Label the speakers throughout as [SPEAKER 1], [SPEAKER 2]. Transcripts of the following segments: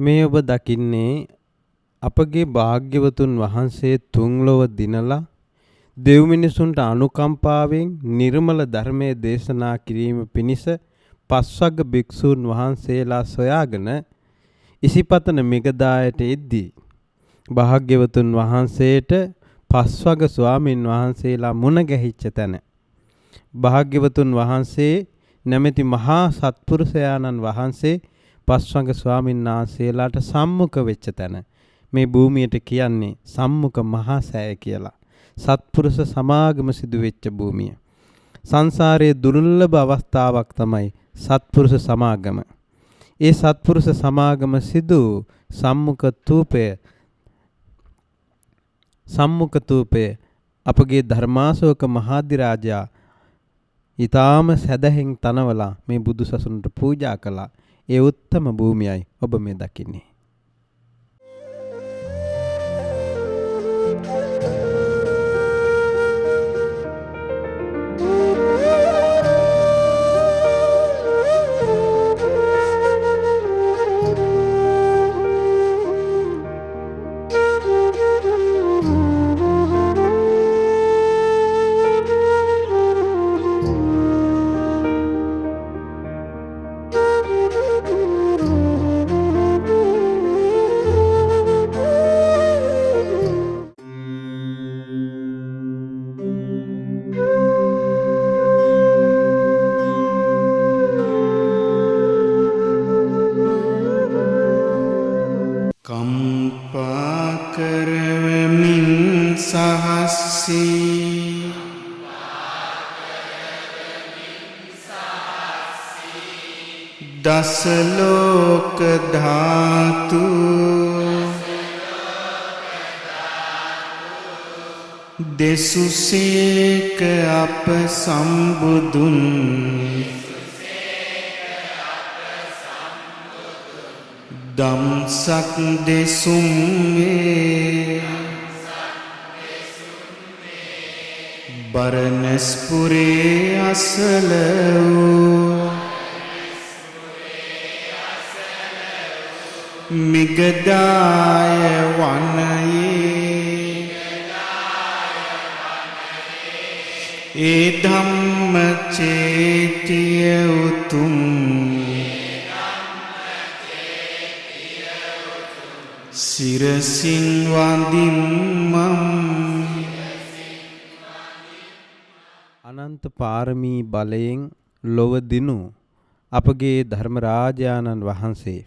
[SPEAKER 1] මේ ඔබ දකින්නේ අපගේ භාග්‍යවතුන් වහන්සේ තුන්ලොව දිනලා දෙව් මිනිසුන්ට අනුකම්පාවෙන් නිර්මල ධර්මයේ දේශනා කිරීම පිණිස පස්වග භික්ෂූන් වහන්සේලා සොයාගෙන ඉසිපතන මිගදායට එද්දී භාග්‍යවතුන් වහන්සේට පස්වග ස්වාමින් වහන්සේලා මුණ ගැහිච්ච තැන භාග්‍යවතුන් වහන්සේ නැමැති මහා සත්පුරුෂයාණන් වහන්සේ පස්වග ස්වාමීන් වහන්සේලාට සම්මුඛ වෙච්ච තැන මේ භූමියට කියන්නේ සම්මුඛ මහා සෑය කියලා. සත්පුරුෂ සමාගම සිදු වෙච්ච භූමිය. සංසාරයේ දුර්ලභ අවස්ථාවක් තමයි සත්පුරුෂ සමාගම. ඒ සත්පුරුෂ සමාගම සිදු සම්මුඛ තූපය අපගේ ධර්මාශෝක මහාධිරාජයා ඊටාම සැදැහෙන් තනවලා මේ බුදු සසුනට පූජා කළා. ඒ උත්තම භූමියයි ඔබ මේ දකින්නේ.
[SPEAKER 2] දසලෝක ධාතු දෙසුසේක අප සම්බුදුන් දම්සක් දෙසුම් වේ බරණස්පුරේ අසල වූ මිගදාය වනයේ ඒ ධම්ම චේතිය උතුම් සිරසින් වඳින්මම්
[SPEAKER 1] අනන්ත පාරමී බලයෙන් ලොව දිනු අපගේ ධර්මරාජානන් වහන්සේ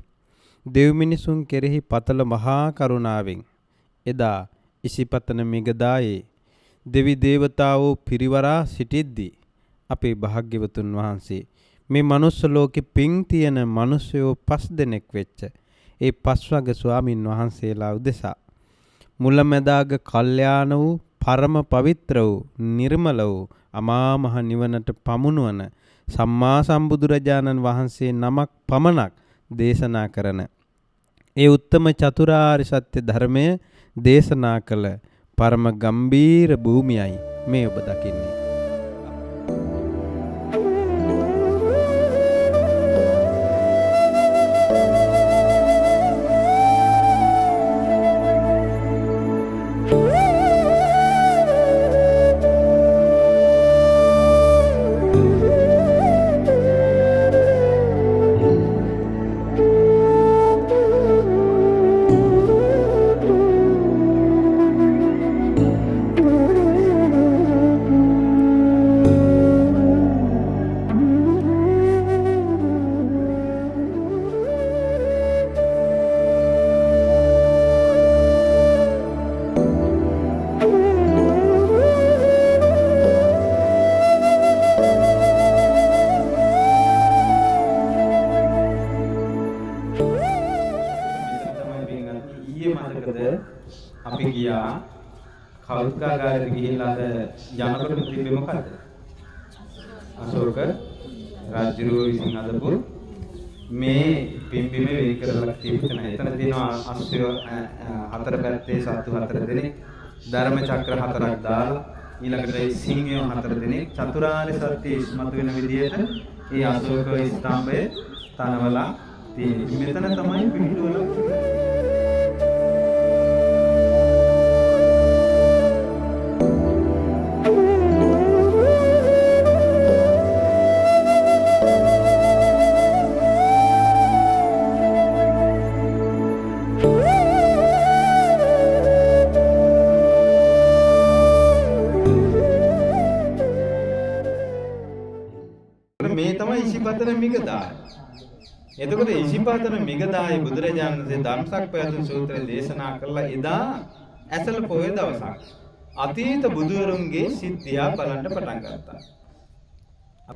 [SPEAKER 1] දෙව් මිනිසුන් කෙරෙහි පතල මහා කරුණාවෙන් එදා ඉසිපතන මිගදායේ දෙවි දේවතාවෝ පිරිවරා සිටිද්දී අපේ භාග්‍යවතුන් වහන්සේ මේ මනුස්ස ලෝකෙ පිං තියෙන මිනිස්සයෝ 5 දෙනෙක් වෙච්ච ඒ පස්වග ස්වාමින් වහන්සේලා උදෙසා මුලැමැදාග කල්යාණ වූ පරම පවිත්‍ර වූ නිර්මල වූ අමා මහ නිවනට පමුණුවන සම්මා සම්බුදුරජාණන් වහන්සේ නමක් පමණක් දේශනා කරන ඒ උත්තම චතුරාර්ය සත්‍ය ධර්මය දේශනා කළ පරම ගම්බීර භූමියයි මේ ඔබ දකින්නේ.
[SPEAKER 3] අපි ගියා කෞතුකාගාරයට ගිහිල්ලා අද යනකොට තිබ්බේ මොකද්ද? අශෝක රාජ්‍යරුව විසින් අදපු මේ පිම්බිමේ වෙන් කරලා තිබෙන. එතන තියෙනවා අශ්වය හතර පැත්තේ සත්තු හතර දෙනෙක්, ධර්ම චක්‍ර හතරක් දාලා ඊළඟට සිංහයෝ හතර දෙනෙක් චතුරාර්ය සත්‍ය ඉස්මතු වෙන විදිහට මේ අශෝක ස්තම්භය තනවලා තියෙන්නේ. මෙතන තමයි පිටුවල මේ තමයි ඉසිපතන මිගදාය. එතකොට ඉසිපතන මිගදාය බුදුරජාණන් වහන්සේ ධම්සක්පවතුන් සූත්‍රය දේශනා කළා එදා ඇසල පොය දවසක්. අතීත බුදුවරුන්ගේ සිද්ධියා බලන්න පටන් ගත්තා.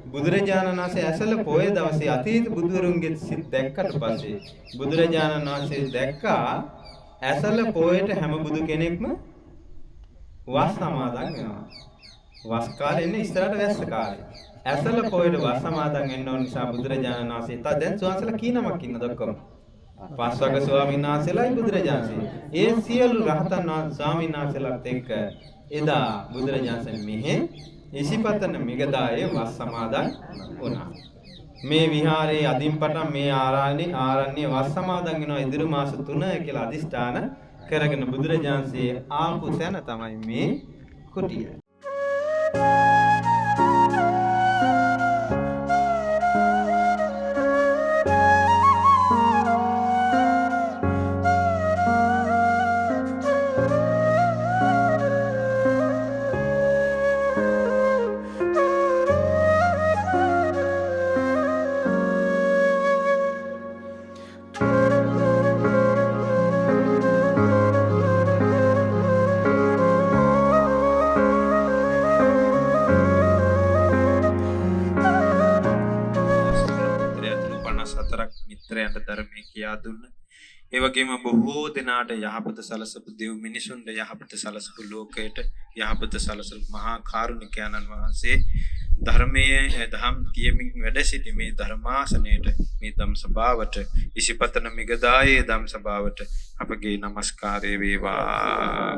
[SPEAKER 3] බුදුරජාණන් වහන්සේ ඇසල පොය දවසේ අතීත බුදුවරුන්ගේ සිත් දැක්කට පස්සේ බුදුරජාණන් වහන්සේ දැක්කා ඇසල පොයට හැම බුදු කෙනෙක්ම වස් සමාදන් වෙනවා. වස් කාලේ ඉන්නේ ඉස්සරහට වැස්ස කාලේ. ඇසල පොයට වස් සමාදන් වෙන්න ඕන නිසා බුදුරජාණන් වහන්සේ දැන් ස්වාමීන්වහන්සේලා කී නමක් ඉන්නද ඔක්කොම? පස්වග ස්වාමීන් වහන්සේලායි බුදුරජාණන් වහන්සේ. ඒ සියලු රහතන් වහන්සේ ස්වාමීන් වහන්සේලාත් එක්ක එදා බුදුරජාණන් මෙහි ඉසිපතන මිගදායේ වස් සමාදන් වුණා. මේ විහාරයේ අදින් පටන් මේ ආරණ්‍ය වස් සමාදන් වෙනවා ඉදිරි මාස 3 කියලා අදිෂ්ඨාන කරගෙන බුදුරජාණන්සේ ආපු තැන තමයි මේ කුටිය. මිත්‍රයන්ට ධර්මයේ කියා දුන්න. ඒ වගේම බොහෝ දෙනාට යහපත සලසපු දෙව් මිනිසුන්ට යහපත සලසපු ලෝකයට යහපත සලසපු මහා කාරුණිකයන්න් වහන්සේ ධර්මයේ දහම් කියමින් වැඩ සිටි මේ ධර්මාසනයේට මේ ධම් සභාවට ඉසිපතන මිගදායේ ධම් සභාවට අපගේ নমස්කාරය වේවා.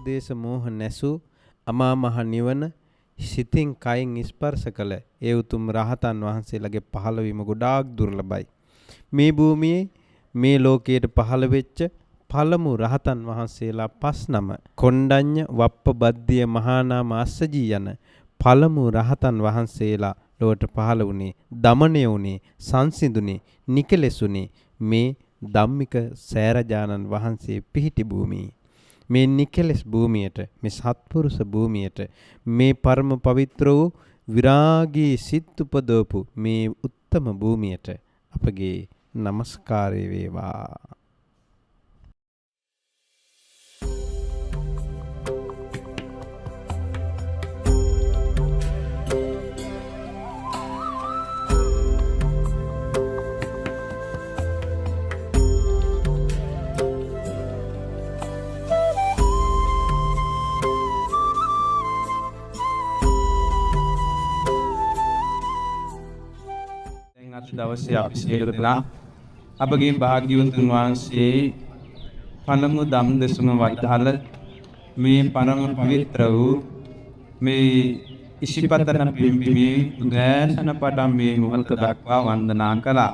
[SPEAKER 3] දේශ මෝහ නැසු අමා මහ නිවන සිතින් කයින් ස්පර්ශ කළ ඒ උතුම් රහතන් වහන්සේලාගේ පහළවීම ගොඩාක් දුර්ලභයි. මේ භූමියේ මේ ලෝකයට පහළ වෙච්ච පළමු රහතන් වහන්සේලා 5 නම කොණ්ඩඤ්ඤ වප්පබද්ධිය මහානාම අස්සජී යන පළමු රහතන් වහන්සේලා ලොවට පහළ වුණේ දමණය වුණේ සංසිඳුනේ නිකලෙසුනේ මේ ධම්මික සෑරජානන් වහන්සේ පිහිටි භූමියේ. මේ නිකලස් භූමියට මේ සත්පුරුෂ භූමියට මේ පරම පවිත්‍ර වූ විරාගී සිත් උපදවපු මේ උත්තම භූමියට අපගේ নমස්කාරය වේවා.
[SPEAKER 4] දවසේ අපි සියලු දෙනා අපගේ භාග්‍යවතුන් වහන්සේ පළමු ධම් දේශන වදාළ මේ පරම පවිත්‍ර වූ මේ ඉසිපතන පිළිඹීමේ උදෑසන පටන් මේ මොහොත දක්වා වන්දනා කළා.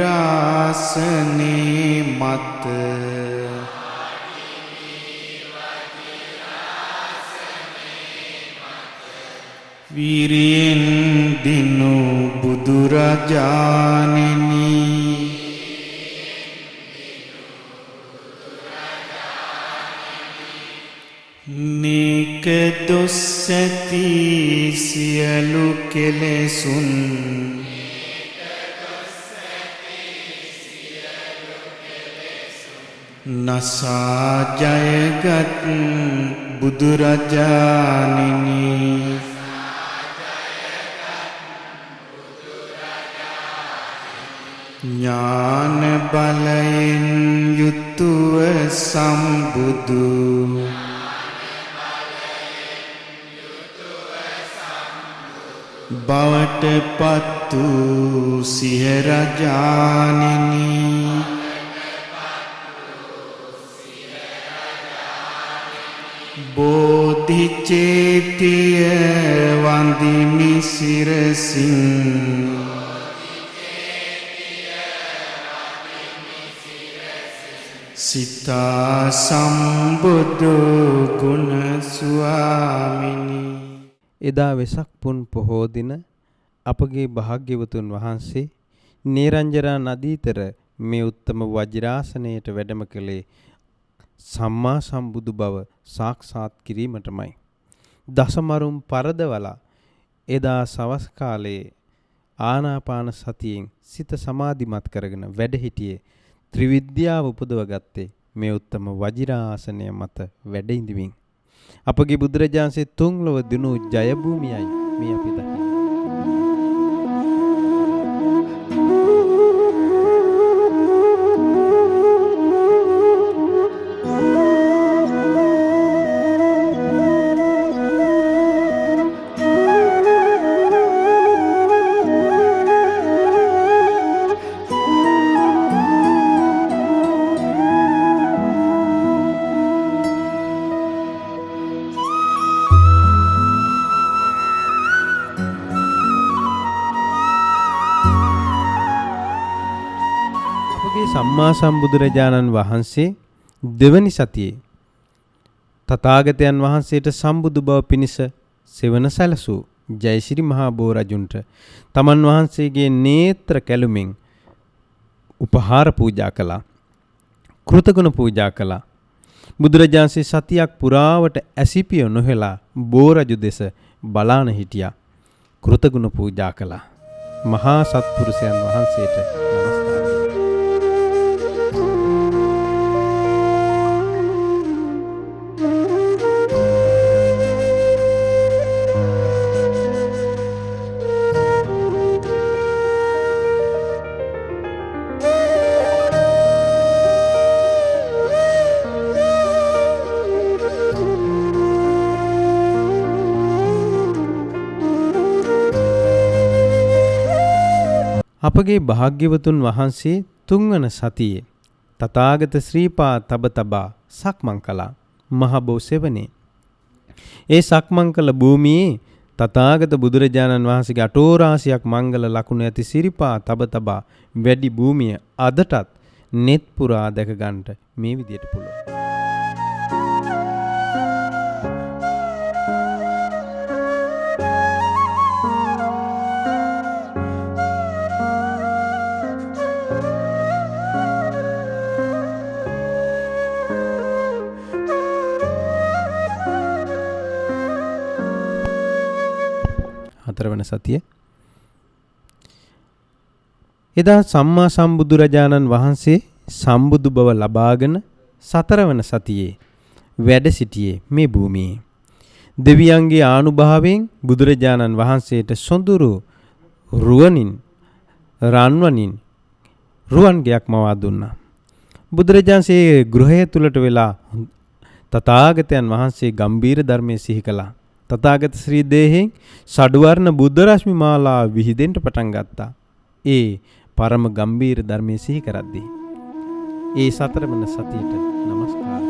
[SPEAKER 2] වජිරාසනේ මත වීරියෙන් දිනු බුදුරජාණෙනි නේක දොස් ඇති සියලු කෙලෙසුන් නසා ජයගත් බුදුරජාණෙනි ඥාන බලයෙන් යුතුව සම්බුදු බවට පත් වූ සිහරජාණෙනි බෝධි චේතිය වන්දිමි සිරසින් සිතා සම්බුදු ගුණ ස්වාමිනී.
[SPEAKER 1] එදා වෙසක් පුන් පොහෝ දින අපගේ භාග්‍යවතුන් වහන්සේ නේරංජරා නදීතර මේ උත්තම වජිරාසනයට වැඩම කළේ සම්මා සම්බුදු බව සාක්ෂාත් කිරීමටමයි. දසමරුම් පරදවලා එදා සවස් කාලයේ ආනාපාන සතියෙන් සිත සමාධිමත් කරගෙන වැඩ සිටියේ ත්‍රිවිද්‍යාව උපදව ගත්තේ මේ උත්තම වජිරාසනය මත වැඩ ඉඳිමින්. අපගේ බුදුරජාන්සේ තුන් ලොව දිනු ජය භූමියයි මේ අපි දකින්නේ. සම්මා සම්බුදුරජාණන් වහන්සේ දෙවනි සතියේ තථාගතයන් වහන්සේට සම්බුදු බව පිණිස සෙවන සැලසූ ජයශ්‍රී මහා බෝරජුන්ට තමන් වහන්සේගේ නේත්‍ර කැලුමින් උපහාර පූජා කළා. කෘතගුණ පූජා කළා. බුදුරජාන්සේ සතියක් පුරාවට ඇසිපිය නොහෙලා බෝරජු දෙස බලාන හිටියා. කෘතගුණ පූජා කළා. මහා සත්පුරුෂයන් වහන්සේට අපගේ භාග්‍යවතුන් වහන්සේ තුන්වන සතියේ තථාගත ශ්‍රීපා තබ තබා සක්මන් කළා. මහ බෝ සෙවණේ ඒ සක්මන් කළ භූමියේ තථාගත බුදුරජාණන් වහන්සේගේ අටෝරාසියක් මංගල ලකුණු ඇති සිරිපා තබ තබා වැඩි භූමිය අදටත් net පුරා දැක ගන්නට මේ විදියට පුළුවන්. හතරවන සතිය එදා සම්මා සම්බුදුරජාණන් වහන්සේ සම්බුදු බව ලබාගෙන සතරවන සතියේ වැඩ සිටියේ මේ භූමියේ. දෙවියන්ගේ ආනුභාවයෙන් බුදුරජාණන් වහන්සේට සොඳුරු රුවනින් රන්වනින් රුවන් ගයක් මවා දුන්නා. බුදුරජාන්සේ ගෘහය තුලට වෙලා තථාගතයන් වහන්සේ ගම්බීර ධර්මයේ සිහි කළා. තථාගත ශ්‍රී දේහෙන් සඩුවර්ණ බුද්ධ රශ්මි මාලා විහිදෙන්න පටන් ගත්තා. ඒ පරම ගම්බීර ධර්මයේ සිහි කරද්දී ඒ සතරවන සතියට নমස්කාර.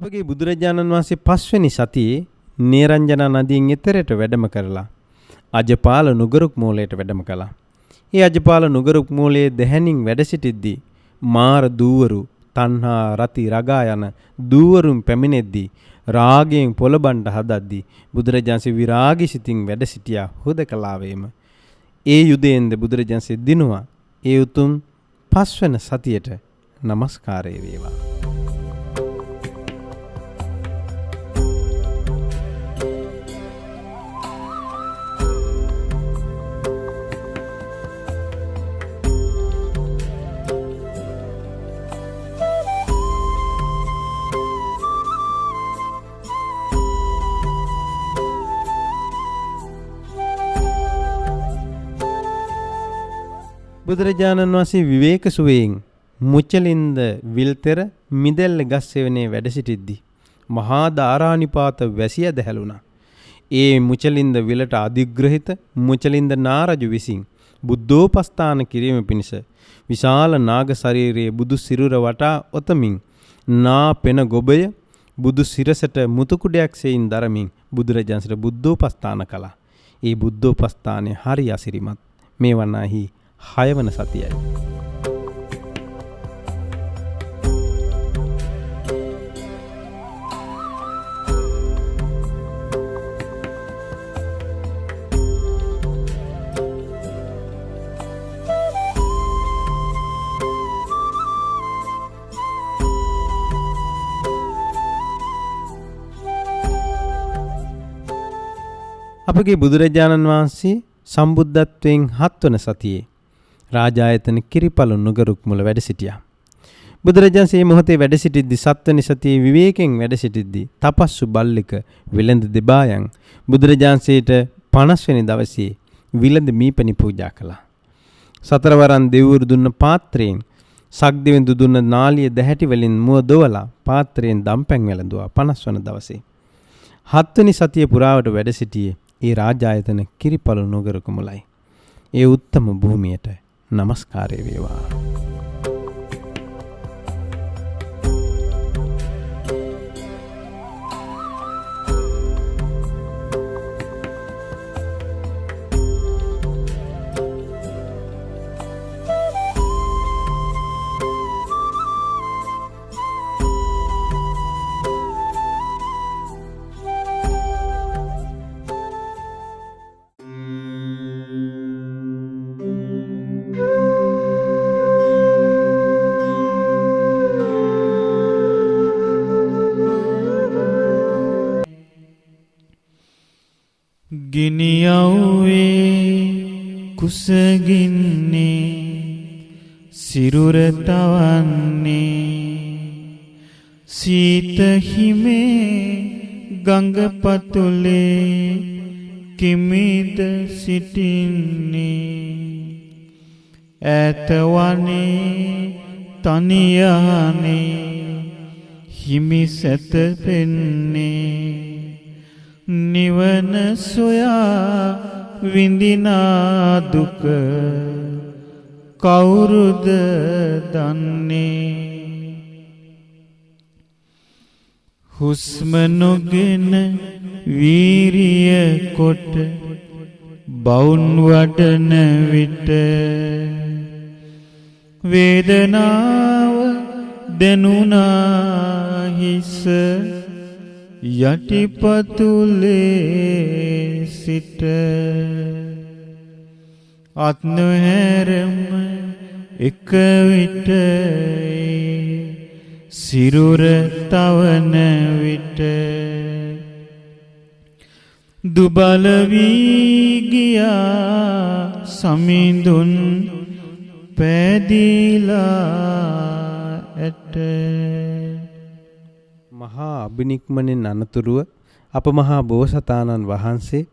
[SPEAKER 1] අපගේ බුදුරජාණන් වහන්සේ පස්වෙනි සතියේ නේරංජනා නදියෙන් එතරට වැඩම කරලා අජපාල නුගරුක් මූලයට වැඩම කළා. ඒ අජපාල නුගරුක් මූලයේ දැහැණින් වැඩ සිටිද්දී මාර දූවරු තණ්හා රති රගා යන දූවරුන් පැමිණෙද්දී රාගයෙන් පොළඹන්න හදද්දී බුදුරජාන්සේ විරාගී සිතින් වැඩ සිටියා හුදකලාවේම. ඒ යුදයෙන්ද බුදුරජාන්සේ දිනුවා. ඒ උතුම් පස්වන සතියට নমස්කාරය වේවා. බුදුරජාණන් වහන්සේ විවේක සුවයෙන් මුචලින්ද විල්තර මිදෙල්ල ගස් සෙවනේ වැඩ සිටිද්දී මහා දාරානිපාත වැසිය දැහැලුණා. ඒ මුචලින්ද විලට අධිග්‍රහිත මුචලින්ද නාරජු විසින් බුද්ධෝපස්ථාන කිරීම පිණිස විශාල නාග ශරීරයේ බුදු සිරුර වටා ඔතමින් නා පෙන ගොබය බුදු සිරසට මුතුකුඩයක් සෙයින් දරමින් බුදුරජාණන්ට බුද්ධෝපස්ථාන කළා. ඒ බුද්ධෝපස්ථානය හරි අසිරිමත්. මේ වනාහි 6 වන සතියයි. අපගේ බුදුරජාණන් වහන්සේ සම්බුද්ධත්වයෙන් 7 වන සතියේ රාජායතන කිරිපළු නුගරුක් මුල වැඩ සිටියා. බුදුරජාණන් මේ මොහොතේ වැඩ සිටිද්දී 7 වෙනි සතියේ විවේකයෙන් වැඩ සිටිද්දී තපස්සු බල්ලික විලඳ දෙබායන් බුදුරජාණන්සේට 50 වෙනි දවසේ විලඳ මීපනි පූජා කළා. සතරවරන් දෙවිවරු දුන්න පාත්‍රයෙන් සක්දිවෙන්දු දුන්න නාලිය දැහැටි වලින් මුව දොවලා පාත්‍රයෙන් දම්පැන් වැළඳුවා 50 වන දවසේ. 7 වෙනි සතිය පුරාවට වැඩ සිටියේ ඒ රාජායතන කිරිපළු නුගරුක මුලයි. ඒ උත්තම භූමියට নমස්කාරය වේවා.
[SPEAKER 2] ගිනියව්වේ කුසගින්නේ සිරුර තවන්නේ සීත හිමේ ගඟ පතුලේ කිමිද සිටින්නේ ඈත වනේ තනියහනේ හිමි සැතපෙන්නේ නිවන සොයා විඳිනා දුක කවුරුද දන්නේ හුස්ම නොගෙන වීරිය කොට බවුන් වඩන විට වේදනාව දැනුණා හිස යටිපතුලේ සිට අත් නොහැරම එක විට සිරුර තවන විට දුබල වී ගියා සමිඳුන් පැදිලා ඇට
[SPEAKER 1] මහා අබිනික්මනෙන් අනතුරුව අප මහා බෝසතාණන් වහන්සේ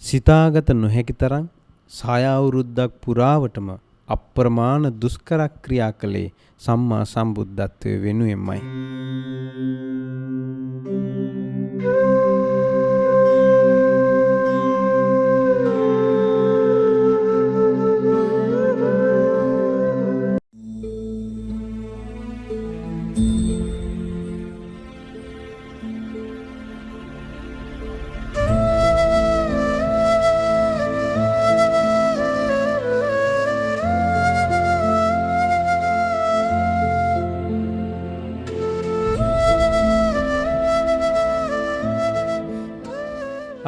[SPEAKER 1] සිතාගත නොහැකි තරම් 6 අවුරුද්දක් පුරාවටම අප්‍රමාණ දුෂ්කර ක්‍රියා කළේ සම්මා සම්බුද්ධත්වයේ වෙනුවෙන්මයි.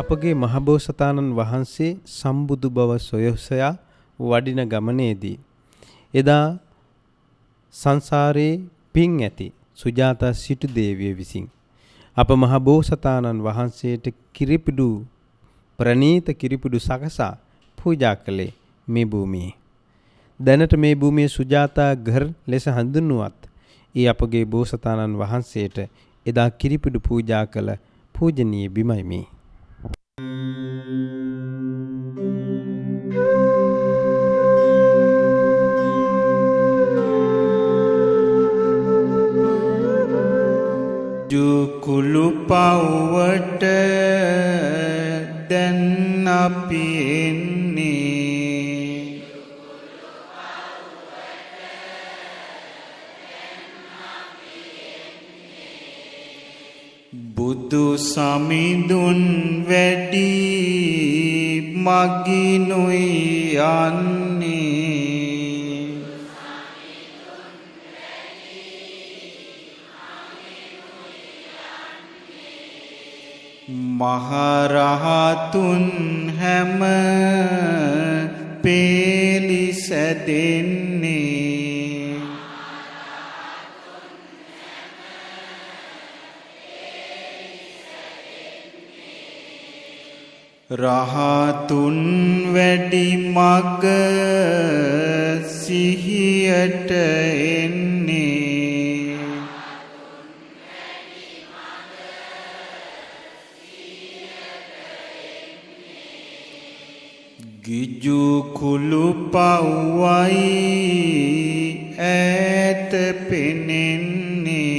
[SPEAKER 1] අපගේ මහබෝසතාණන් වහන්සේ සම්බුදු බව සොයසොයා වඩින ගමනේදී එදා සංසාරේ පින් ඇති සුජාතා සිටු දේවිය විසින් අප මහබෝසතාණන් වහන්සේට කිරිපිඩු ප්‍රණීත කිරිපිඩු සකසා පූජා කළේ මේ භූමියේ. දැනට මේ භූමියේ සුජාතා ඝර ලෙස හඳුන්වුවත් ඒ අපගේ බෝසතාණන් වහන්සේට එදා කිරිපිඩු පූජා කළ පූජනීය බිමයි මේ.
[SPEAKER 2] දුකුළු පව්වට දැන් අපි එන්නේ බුදු සමිඳුන් වැඩි මගිනුයි යන්නේ මහරහතුන් හැම පේලිසැදෙන්නේ රහතුන් වැඩි මග සිහියට එන්නේ ගිජු කුළු පව්වයි ඈත පෙනෙන්නේ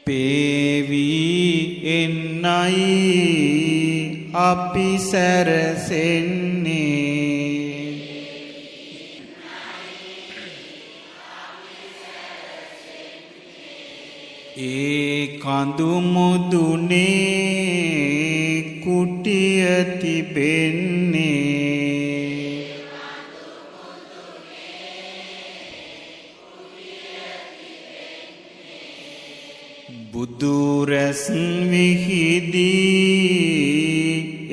[SPEAKER 2] පේවි එන්නයි අපි සැරසෙන්නේ ඒ කඳු මුදුනේ කුටිය තිබෙන්නේ බුදු රැස් විහිදී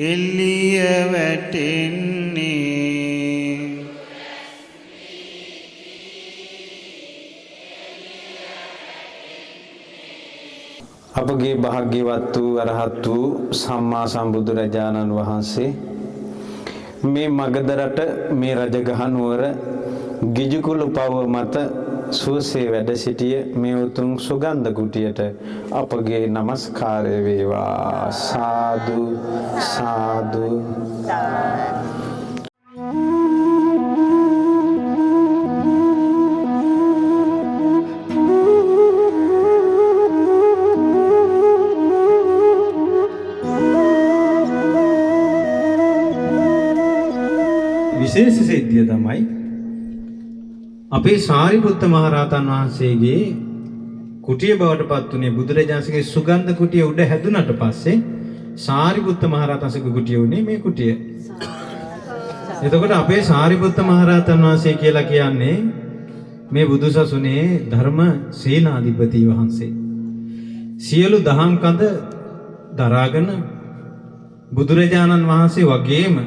[SPEAKER 2] එළිය වැටෙන්නේ
[SPEAKER 3] අපගේ භාග්‍යවත් වූ අරහත් වූ සම්මා සම්බුදුරජාණන් වහන්සේ මේ මගධ රට මේ රජගහ නුවර ගිජුකුළු පව මත සුවසේ වැඩ සිටිය මේ උතුම් සුගන්ධ කුටියට අපගේ নমස්කාරය වේවා සාදු සාදු
[SPEAKER 5] විශේෂ සිද්ධිය තමයි අපේ සාරිපුත්ත මහරහතන් වහන්සේගේ කුටිය බවට පත් වුණේ බුදුරජාණන්සේගේ සුගන්ධ කුටිය උඩ හැදුනට පස්සේ සාරිපුත්ත මහරහතන්සේගේ කුටිය උනේ මේ කුටිය. එතකොට අපේ සාරිපුත්ත මහරහතන් වහන්සේ කියලා කියන්නේ මේ බුදුසසුනේ ධර්ම සේනාධිපති වහන්සේ. සියලු දහම් කඳ දරාගෙන බුදුරජාණන් වහන්සේ වගේම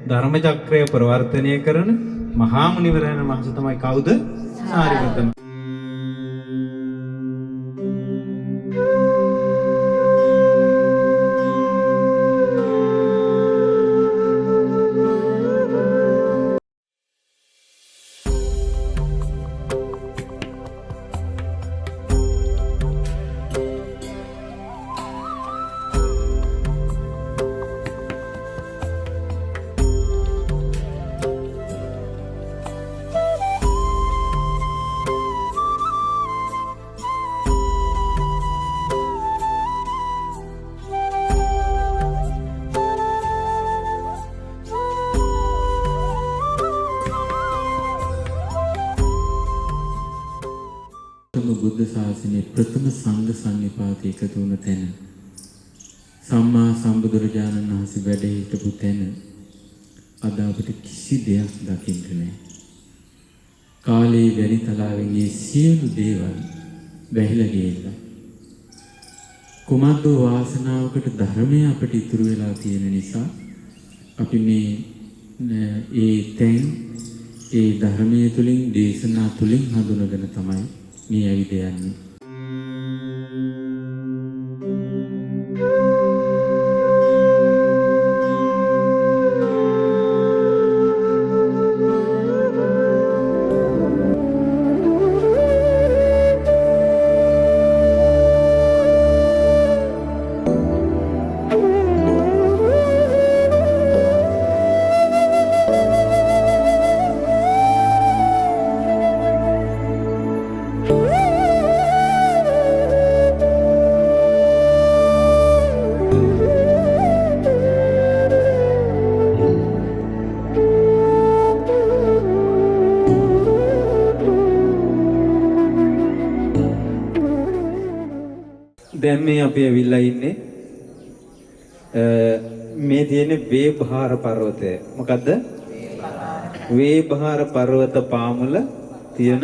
[SPEAKER 5] ධර්ම චක්‍රය ප්‍රවර්තනය කරන මහා මුනිවරයන් වහන්සේ තමයි කවුද? සාරිපුත්ත.
[SPEAKER 6] බුද්ධ ශාසනයේ ප්‍රථම සංඝ සංඝපාත එකතු වුණ තැන සම්මා සම්බුදුරජාණන් වහන්සේ වැඩ සිටපු තැන අද අපිට කිසි දෙයක් දකින්න නැහැ. කාලේ වැලි තලාවෙන් මේ සියලු දේවල් වැහිලා ගියලා. කුමද්ද වාසනාවකට ධර්මය අපිට ඉතුරු වෙලා තියෙන නිසා අපි මේ ඒ තැන් ඒ ධර්මයේ තුලින් දේශනා තුලින් හඳුනගෙන තමයි මේ ඇවිද යන්නේ.
[SPEAKER 5] දැන් මේ අපි ඇවිල්ලා ඉන්නේ මේ තියෙන වේභාර පර්වතය. මොකද්ද? වේභාර පර්වත පාමුල තියෙන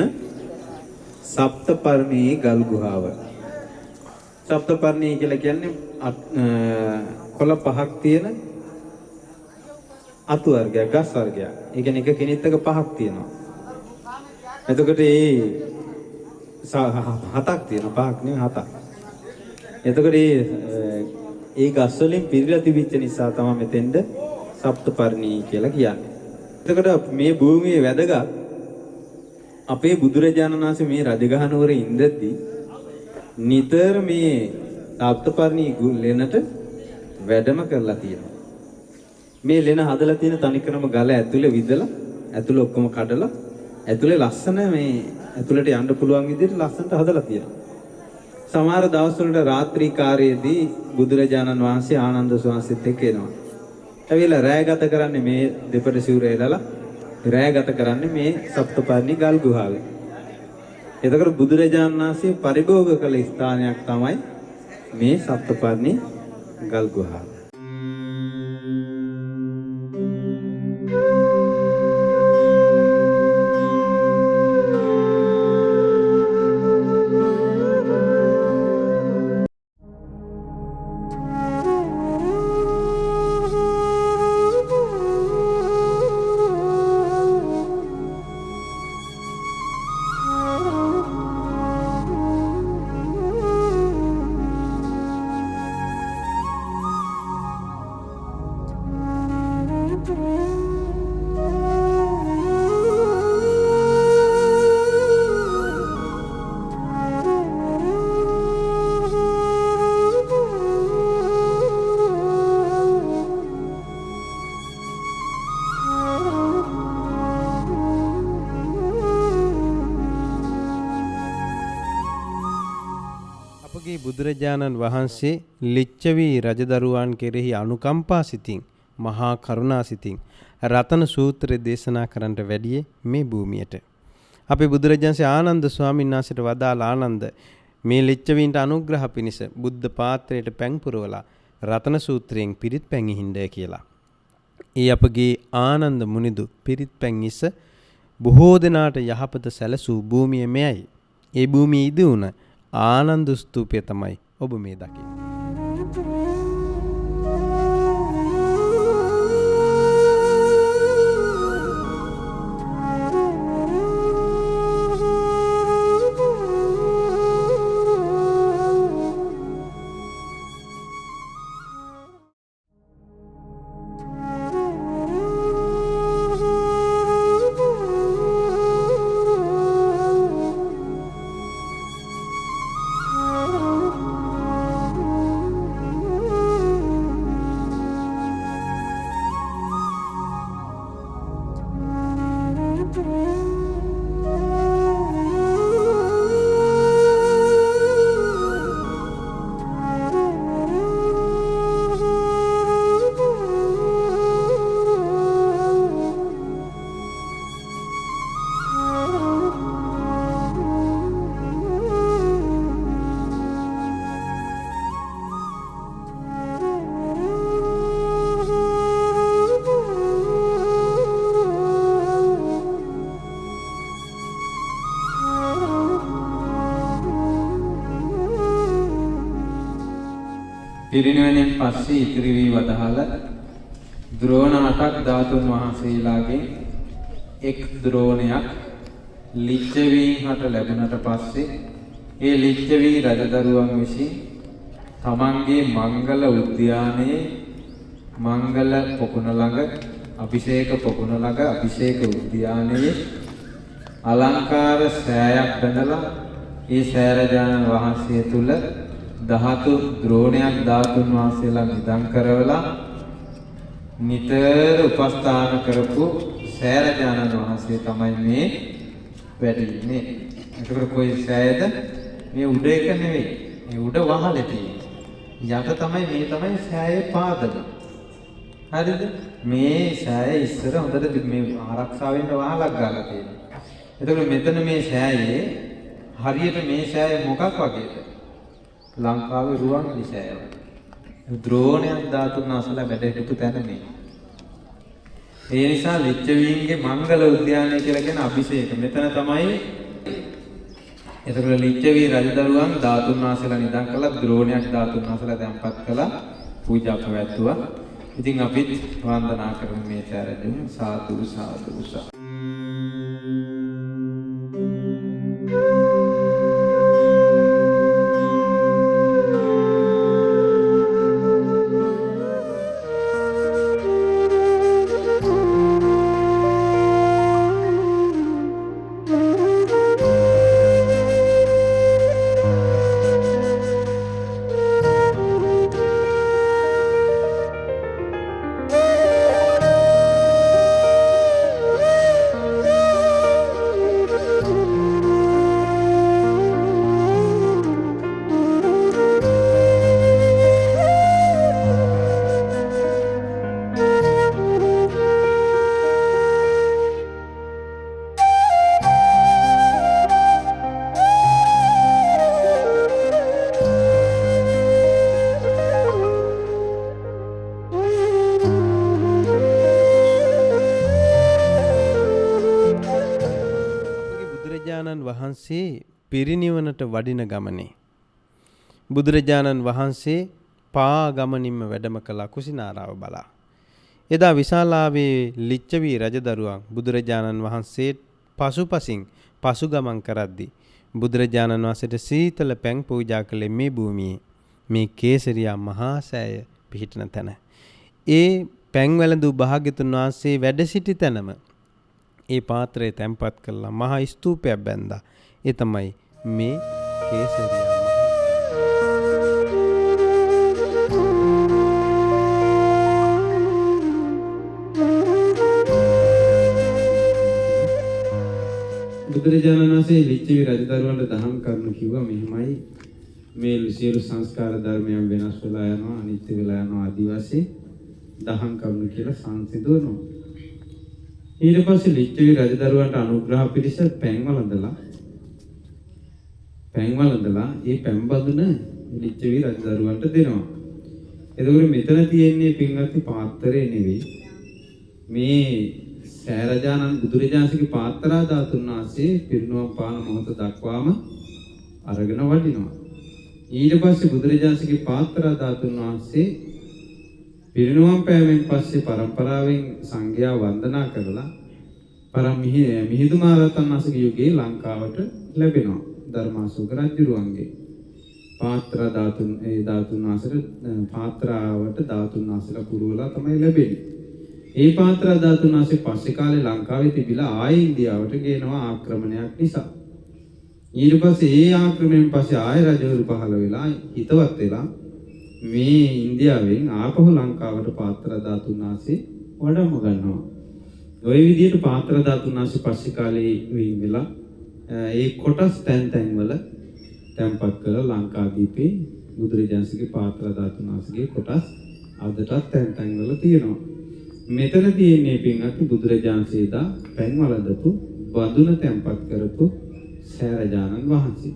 [SPEAKER 5] සප්තපර්ණී ගල් ගුහාව. සප්තපර්ණී කියලා කියන්නේ කොළ පහක් තියෙන අතු වර්ගයක්, ගස් වර්ගයක්. ඒ කියන්නේ එක කිනිත්තක පහක් තියෙනවා. එතකොට හතක් තියෙනවා, පහක් නෙවෙයි හතක්. එතකොට ඒ ගස් වලින් පිරීලා තිබිච්ච නිසා තමයි මෙතෙන්ද සප්තපර්ණී කියලා කියන්නේ. එතකොට මේ භූමියේ වැදගත් අපේ බුදුරජාණන් වහන්සේ මේ රජගහ නුවරේ ඉඳද්දී නිතර මේ සප්තපර්ණී ලෙනට වැඩම කරලා තියෙනවා. මේ ලෙන හදලා තියෙන තනිකරම ගල ඇතුලේ විදලා ඇතුලේ ඔක්කොම කඩලා ඇතුලේ ලස්සන මේ ඇතුලට යන්න පුළුවන් විදිහට ලස්සනට හදලා තියෙනවා. සමහර දවස්වලට රාත්‍රී කාර්යයේදී බුදුරජාණන් වහන්සේ ආනන්ද ස්වාමීන් එක්ක එනවා. ඇවිල්ලා රැය ගත කරන්නේ මේ දෙපළ සිවුර එලලා රැය ගත කරන්නේ මේ සප්තපර්ණී ගල් ගුහාවේ. එතකොට බුදුරජාණන් වහන්සේ පරිභෝග කළ ස්ථානයක් තමයි මේ සප්තපර්ණී ගල් ගුහාව.
[SPEAKER 1] බුදුරජාණන් වහන්සේ ලිච්ඡවි රජදරුවන් කෙරෙහි අනුකම්පා සිතින් මහා කරුණා සිතින් රතන සූත්‍රය දේශනා කරන්නට වැඩියේ මේ භූමියට. අපි බුදුරජාණන්සේ ආනන්ද ස්වාමීන් වහන්සේට වදාළ ආනන්ද මේ ලිච්ඡවීන්ට අනුග්‍රහ පිණිස බුද්ධ පාත්‍රයට පැන් පුරවලා රතන සූත්‍රයෙන් පිරිත් පැන් ඉහිඳ කියලා. ඒ අපගේ ආනන්ද මුනිදු පිරිත් පැන් ඉස බොහෝ දෙනාට යහපත සැලසූ භූමිය මෙයයි. ඒ භූමියේ ඉදි වුණ ආනන්ද ස්තූපය තමයි ඔබ මේ දකින්නේ.
[SPEAKER 5] පිරිනිවනින් පස්සේ ඉතිරි වී වදාළ ද්‍රෝණ 8ක් ධාතුන් වහන්සේලාගෙන් එක් ද්‍රෝණයක් ලිච්ඡවීන් හට ලැබුණට පස්සේ ඒ ලිච්ඡවී රජදරුවන් විසින් තමන්ගේ මංගල උද්‍යානයේ මංගල පොකුණ ළඟ අභිෂේක පොකුණ ළඟ අභිෂේක උද්‍යානයේ අලංකාර සෑයක් බඳලා ඒ සෑරජානන් වහන්සේ තුල ධාතු ද්‍රෝණයක් ධාතුන් වහන්සේලා නිදන් කරවලා නිතර උපස්ථාන කරපු සෑරජානන් වහන්සේ තමයි මේ වැඩින්නේ. ඒකට කොයි සෑයද? මේ උඩ එක නෙවෙයි. මේ උඩ වහලේ තියෙන්නේ. යට තමයි මේ තමයි සෑයේ පාදම. හරිද? මේ සෑය ඉස්සර හොඳට මේ ආරක්ෂාවෙන් වහලක් ගාලා තියෙනවා. එතකොට මෙතන මේ සෑයේ හරියට මේ සෑය මොකක් වගේද? ලංකාවේ රුවන්වැලි සෑය. ද්‍රෝණයක් ධාතුන් අසල වැඩ හිටපු තැන මේ. ඒ නිසා ලිච්ඡවීන්ගේ මංගල උද්‍යානය කියලා කියන අභිෂේක මෙතන තමයි. එතකොට ලිච්ඡවී රජදරුවන් ධාතුන් වහන්සේලා නිදන් කළා, ද්‍රෝණයක් ධාතුන් වහන්සේලා දැන්පත් කළා, පූජා පැවැත්තුවා. ඉතින් අපිත් වන්දනා කරමු මේ සෑරජුන්. සාදු සාදු සාදු.
[SPEAKER 1] වහන්සේ පිරිනිවනට වඩින ගමනේ බුදුරජාණන් වහන්සේ පා ගමනින්ම වැඩම කළ කුසිනාරාව බලා. එදා විශාලාවේ ලිච්ඡවී රජදරුවන් බුදුරජාණන් වහන්සේ පසුපසින් පසු ගමන් කරද්දී බුදුරජාණන් වහන්සේට සීතල පැන් පූජා කළේ මේ භූමියේ මේ කේසරියා මහා සෑය පිහිටන තැන. ඒ පැන් වැළඳු භාග්‍යතුන් වහන්සේ වැඩ සිටි තැනම ඒ පාත්‍රය තැන්පත් කළා මහා ස්තූපයක් බැන්දා. ඒ තමයි මේ කේසරියා බුදුරජාණන් වහන්සේ ලිච්ඡවි රජදරුවන්ට දහම් කරුණු කිව්වා මෙහිමයි. මේ සියලු සංස්කාර ධර්මයන් වෙනස් වෙලා යනවා, අනිත්‍ය වෙලා යනවා ආදී වශයෙන් දහම් කරුණු කියලා සංසිඳවනවා. ඊට පස්සේ ලිච්ඡවි රජදරුවන්ට අනුග්‍රහ පිරිස පැන් වළඳලා ඒ පැන් බඳුන ලිච්ඡවි රජදරුවන්ට දෙනවා. එතකොට මෙතන තියෙන්නේ පින්වත්නි පාත්‍රය නෙවෙයි. මේ සෑරජානන් බුදුරජාණන්සේගේ පාත්‍රා ධාතුන් වහන්සේ පිරිනුවම් පාන මොහොත දක්වාම අරගෙන වඩිනවා. ඊට පස්සේ බුදුරජාණන්සේගේ පාත්‍රා ධාතුන් වහන්සේ පිරිනුවම් පෑමෙන් පස්සේ පරම්පරාවෙන් සංඝයා වන්දනා කරලා මිහිඳු මහරහතන් වහන්සේගේ යුගයේ ලංකාවට ලැබෙනවා. ධර්මාශෝක රජුරුවන්ගේ පාත්‍රා ධාතුන් ධාතුන් වහන්සේට පාත්‍රාවට ධාතුන් වහන්සේලා පුරවලා තමයි ලැබෙන්නේ. ඒ පාත්‍රා ධාතුන් වහන්සේ පස්සේ කාලේ ලංකාවේ තිබිලා ආයෙ ඉන්දියාවට ගේනවා ආක්‍රමණයක් නිසා. ඊට පස්සේ ඒ ආක්‍රමණයෙන් පස්සේ ආයෙ රජවරු පහළ වෙලා හිතවත් වෙලා මේ ඉන්දියාවෙන් ආපහු ලංකාවට පාත්‍රා ධාතුන් වහන්සේ වඩම ගන්නවා. ওই විදිහට පාත්‍රා ධාතුන් වහන්සේ පස්සේ කාලේ වෙයින් වෙලා ඒ කොටස් තැන් වල තැන්පත් කරලා ලංකාදීපේ බුදුරජාණන්සේගේ පාත්‍රා ධාතුන් වහන්සේගේ කොටස් අදටත් තැන් වල තියෙනවා. මෙතන තියෙන්නේ පින්වත්නි බුදුරජාණන්සේදා පැන් වළඳපු බඳුන තැන්පත් කරපු සෑරජානන් වහන්සේ.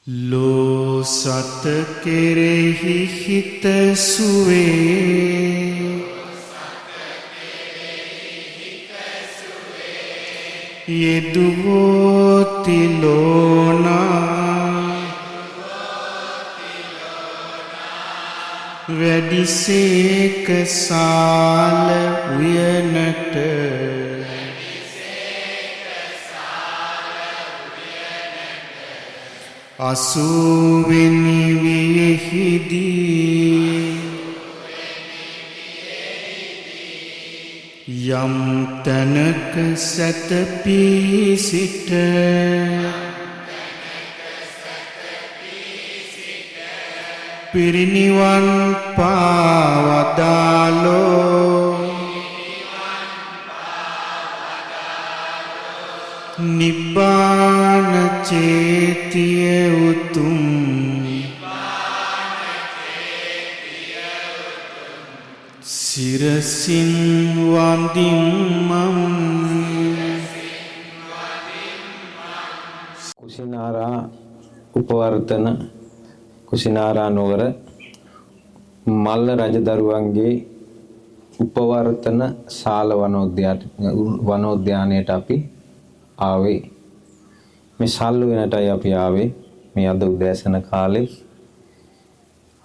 [SPEAKER 2] ලෝ සත කෙරෙහි හිත සුවේ යෙදුවෝතිලෝනා වැඩිසේක සාල උයනට අසුවෙනි වියහිදී යම් තැනක සැතපී සිට පිරිනිවන් පාවදාලෝ නිබ්බාන චේතිය උතුම් සිරසින් වඳින්මම්
[SPEAKER 5] කුසිනාරා උපවර්තන කුසිනාරා නුවර මල්ල රජදරුවන්ගේ උපවර්තන ශාල වනෝද්‍යානයට අපි ආවේ. මේ සල්ලු වෙනටයි අපි ආවේ. මේ අද උදෑසන කාලේ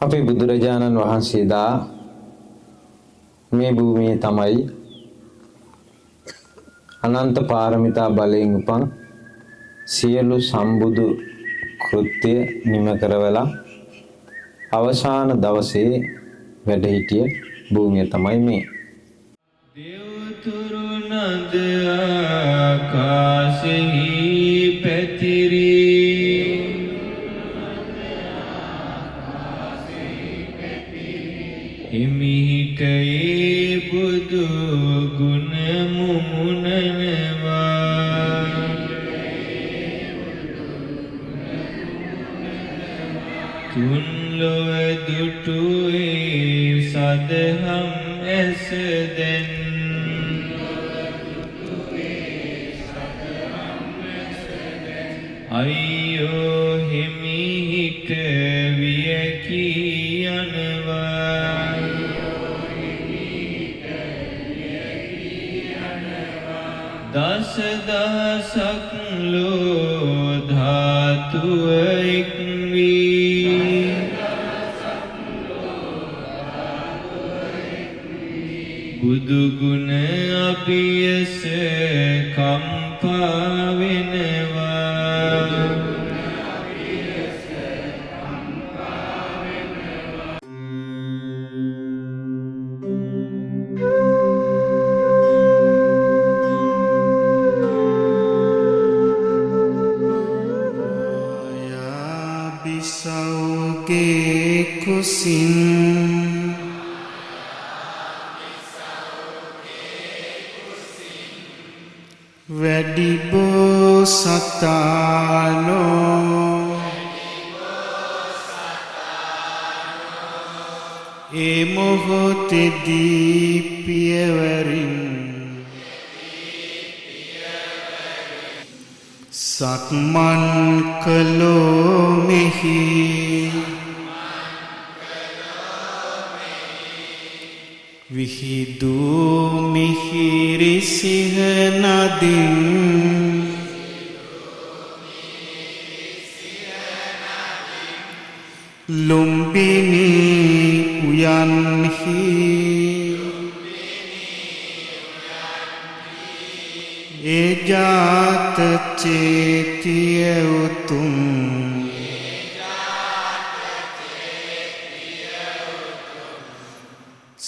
[SPEAKER 5] අපේ බුදුරජාණන් වහන්සේ දා මේ භූමියේ තමයි අනන්ත පාරමිතා බලයෙන් උපන් සියලු සම්බුදු කෘත්‍ය නිම කරවලා අවසාන දවසේ වැඩ සිටිය භූමිය තමයි මේ.
[SPEAKER 4] දේවතුරු නද ආකාශෙහි පැතිරී හිමිහිට ඒ බුදු ගුණ මුමුණනවා තුන් ලොව දුටුවේ සදහම් ඇස දැන් අයියෝ හිමිහිට වියකී යනවා දස දහසක් ලෝ ධාතුව එක්වී බුදු ගුණ අභියස කම්පා වෙනවා
[SPEAKER 2] බිසව්ගේ කුසින් වැඩි බෝසතාණෝ ඒ මොහොතේදී පියවරින් සක්මන් කළෝ මෙහි විහිදූ මිහිරි සිහ නදින් ලුම්බිනි උයන්හි ඒ ජාත චේතිය උතුම්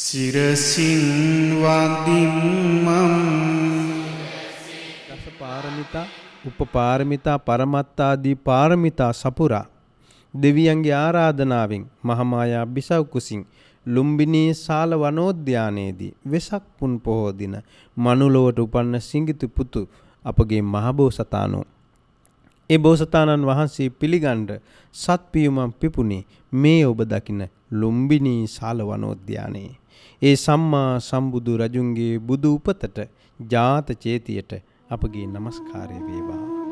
[SPEAKER 2] සිරසින් වඳින්මම්
[SPEAKER 1] දස පාරමිතා උපපාරමිතා පරමත්තාදී පාරමිතා සපුරා දෙවියන්ගේ ආරාධනාවෙන් මහමායා බිසව කුසින් ලුම්බිනී ශාල වනෝද්‍යානයේදී වෙසක් පුන් පොහෝ දින මනුලොවට උපන්න සිඟිතු පුතු අපගේ මහබෝසතාණෝ ඒ බෝසතාණන් වහන්සේ පිළිගන්න සත්පියුමන් පිපුණේ මේ ඔබ දකින ලුම්බිනී ශාල වනෝද්‍යානයේ ඒ සම්මා සම්බුදු රජුන්ගේ බුදු උපතට ජාත චේතියට අපගේ নমස්කාරය වේවා.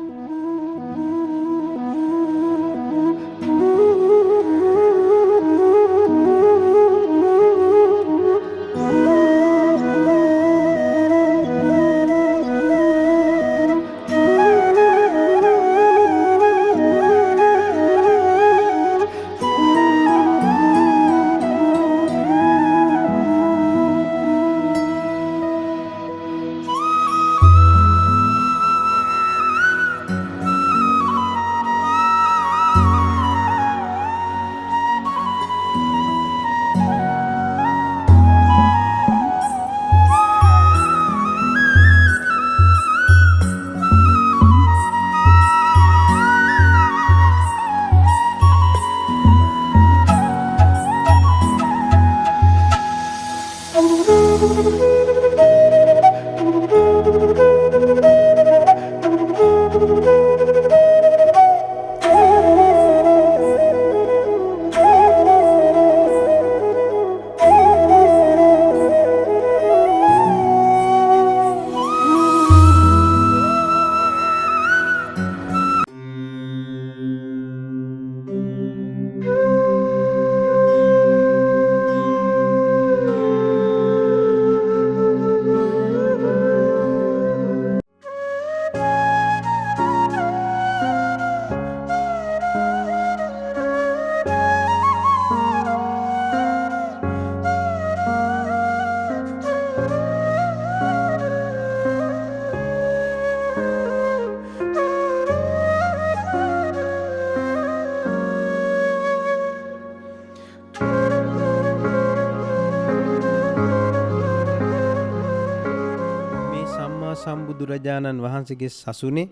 [SPEAKER 1] සම්බුදුරජාණන් වහන්සේගේ සසුනේ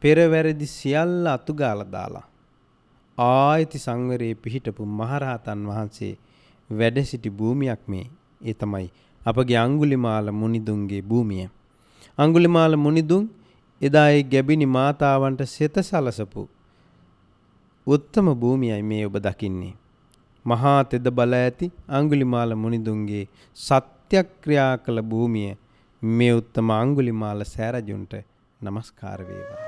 [SPEAKER 1] පෙරවැරදි සියල්ල අතුගාලා දාලා ආයති සංවරයේ පිහිටපු මහරහතන් වහන්සේ වැඩ සිටි භූමියක් මේ. ඒ තමයි අපගේ අඟුලිමාල මුනිදුන්ගේ භූමිය. අඟුලිමාල මුනිදුන් එදා ඒ ගැබිනි මාතාවන්ට සෙත සලසපු උත්තම භූමියයි මේ ඔබ දකින්නේ. මහා තෙද බල ඇති අඟුලිමාල මුනිදුන්ගේ සත්‍යක්‍රියා කළ භූමිය මේ උත්තම අඟුලිමාල සෑරජුන්ට නමස්කාර වේවා.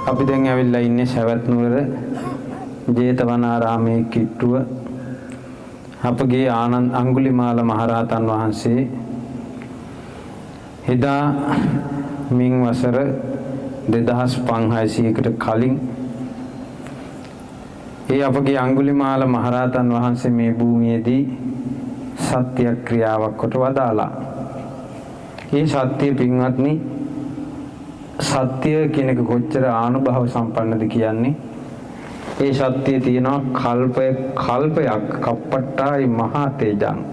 [SPEAKER 3] අපි දැන් ඇවිල්ලා ඉන්නේ සවැත් නුවර ජේතවනාරාමයේ කිට්ටුව. අපගේ ආනන්ද අඟුලිමාල මහරහතන් වහන්සේ එදා මින් වසර 2500කට කලින් ඒ අපගේ අඟුලිමාල මහරහතන් වහන්සේ මේ භූමියේදී සත්‍යක්‍රියාවක් කොට වදාලා. මේ සත්‍ය පින්වත්නි සත්‍ය කියන එක කොච්චර ආනුභව සම්පන්නද කියන්නේ. ඒ සත්‍යයේ තියෙනවා කල්පයක් කප්පට්ටායි මහා තේජං.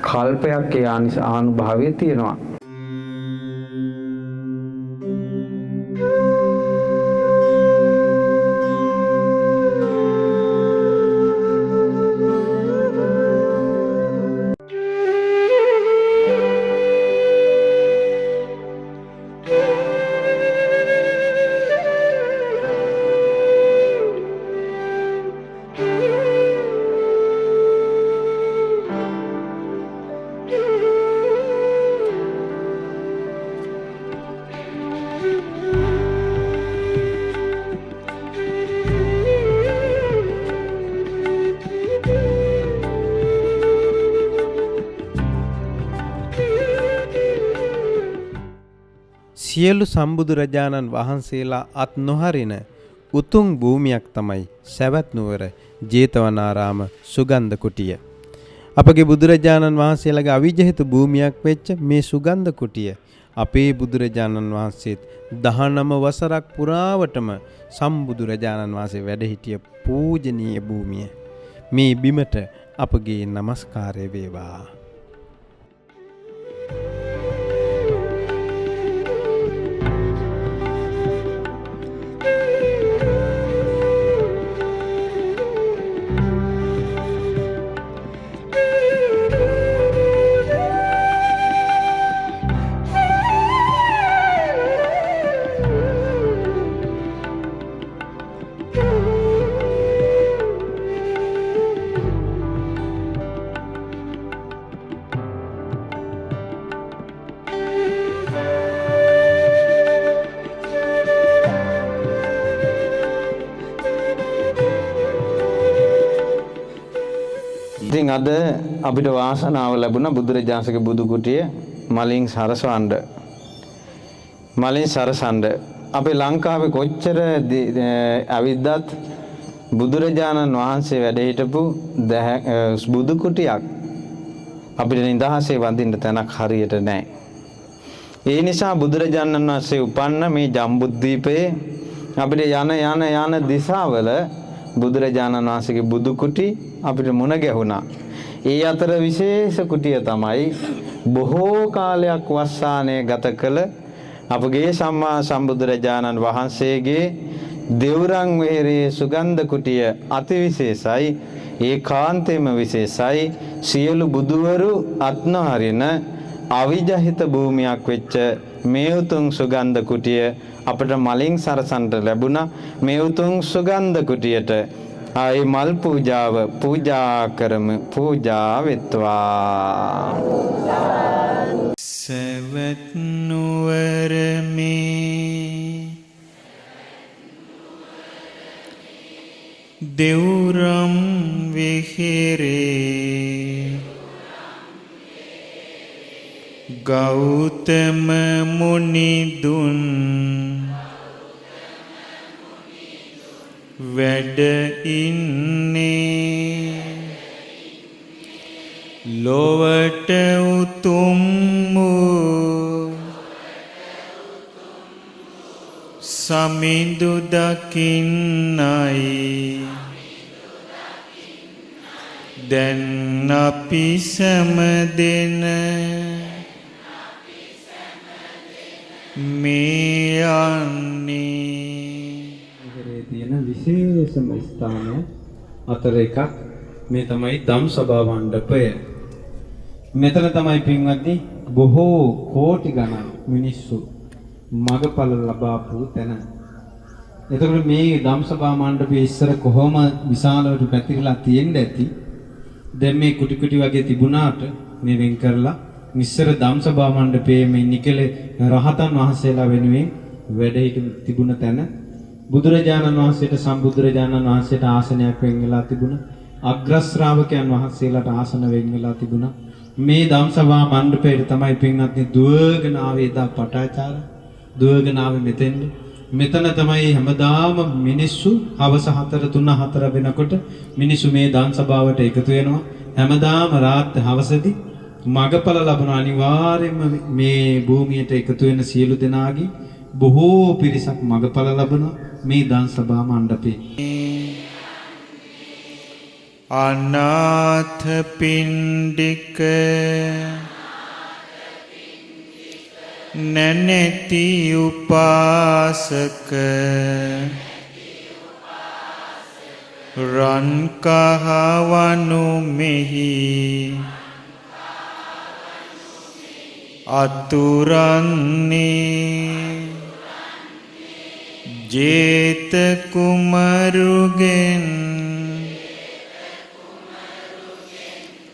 [SPEAKER 3] කල්පයක් ඒ ආනුභවයේ තියෙනවා.
[SPEAKER 1] සියලු සම්බුදුරජාණන් වහන්සේලා අත් නොහරින උතුම් භූමියක් තමයි සවැත් නුවර ජේතවනාරාම සුගන්ධ කුටිය. අපගේ බුදුරජාණන් වහන්සේලාගේ අවිජහිත භූමියක් වෙච්ච මේ සුගන්ධ කුටිය අපේ බුදුරජාණන් වහන්සේත් 19 වසරක් පුරාවටම සම්බුදුරජාණන් වහන්සේ වැඩ සිටිය පූජනීය භූමිය. මේ බිමට අපගේ নমස්කාරය වේවා.
[SPEAKER 3] ඉතින් අද අපිට වාසනාව ලැබුණා බුදුරජාණන්සේගේ බුදු කුටිය මලින් සරසන්න. අපේ ලංකාවේ කොච්චර අවිද්දත් බුදුරජාණන් වහන්සේ වැඩ හිටපු බුදු කුටියක් අපිට නිදහසේ වඳින්න තැනක් හරියට නැහැ. ඒ නිසා බුදුරජාණන් වහන්සේ උපන්න මේ ජම්බුද්වීපයේ අපිට යන දිශාවල බුදුරජාණන් වහන්සේගේ බුදු කුටි අපිට මුණ ගැහුණා. ඒ අතර විශේෂ කුටිය තමයි බොහෝ කාලයක් වස්සානය ගත කළ අපගේ සම්මා සම්බුදුරජාණන් වහන්සේගේ දෙවුරන් වෙහෙරේ සුගන්ධ කුටිය අතිවිශේෂයි. ඒකාන්තයෙන්ම විශේෂයි. සියලු බුදුවරු අත්නහරින අවිජහිත භූමියක් වෙච්ච
[SPEAKER 5] මේ උතුම් සුගන්ධ කුටිය අපට මලින් සරසන්ට ලැබුණා. මේ උතුම් සුගන්ධ කුටියට ආයි මල් පූජාව පූජා කරමු. පූජා වෙත්වා.
[SPEAKER 2] සවැත් නුවර මේ දෙව්රම් විහෙරේ ගෞතම මුනිදුන් වැඩ ඉන්නේ ලොවට උතුම් වූ සමිඳු දකින්නයි දැන් අපි සැමදෙන මේ යන්නේ.
[SPEAKER 1] ඉතරේ තියෙන විශේෂම ස්ථානය අතර එකක් මේ තමයි ධම්සභා මණ්ඩපය. මෙතන තමයි පින්වත්නි බොහෝ කෝටි ගණන් මිනිස්සු මගපල ලබාපු තැන. එතකොට මේ ධම්සභා මණ්ඩපයේ ඉස්සර කොහොම විශාලවට පැතිරලා තියෙන්න ඇති. දැන් මේ කුටි කුටි වගේ තිබුණාට මේ වෙන් කරලා මිස්සර ධම්සභා මණ්ඩපයේ මේ නිකලේ රහතන් වහන්සේලා වෙනුවෙන් වැඩ හිටු තිබුණ තැන බුදුරජාණන් වහන්සේට සම්බුදුරජාණන් වහන්සේට ආසනයක් වෙන් වෙලා තිබුණා. අග්‍ර ශ්‍රාවකයන් වහන්සේලාට ආසන වෙන් වෙලා තිබුණා. මේ ධම්සභා මණ්ඩපයේ තමයි පින්වත්නි දුවගෙන ආවේ දා පටාචාර දුවගෙන ආවේ මෙතෙන්ද. මෙතන තමයි හැමදාම මිනිස්සු හවස 4 වෙනකොට මිනිස්සු මේ ධම්සභාවට එකතු වෙනවා. හැමදාම රාත් හවසදී මගපල ලබන අනිවාර්යයෙන්ම මේ භූමියට එකතු වෙන සියලු දෙනාගේ බොහෝ පිරිසක් මගපල ලබන මේ ධම්සභා මණ්ඩපේ.
[SPEAKER 2] අනාථ පිණ්ඩික නැනැති උපාසක රන් කහවණු මෙහි අතුරන්නේ ජේත කුමරුගෙන්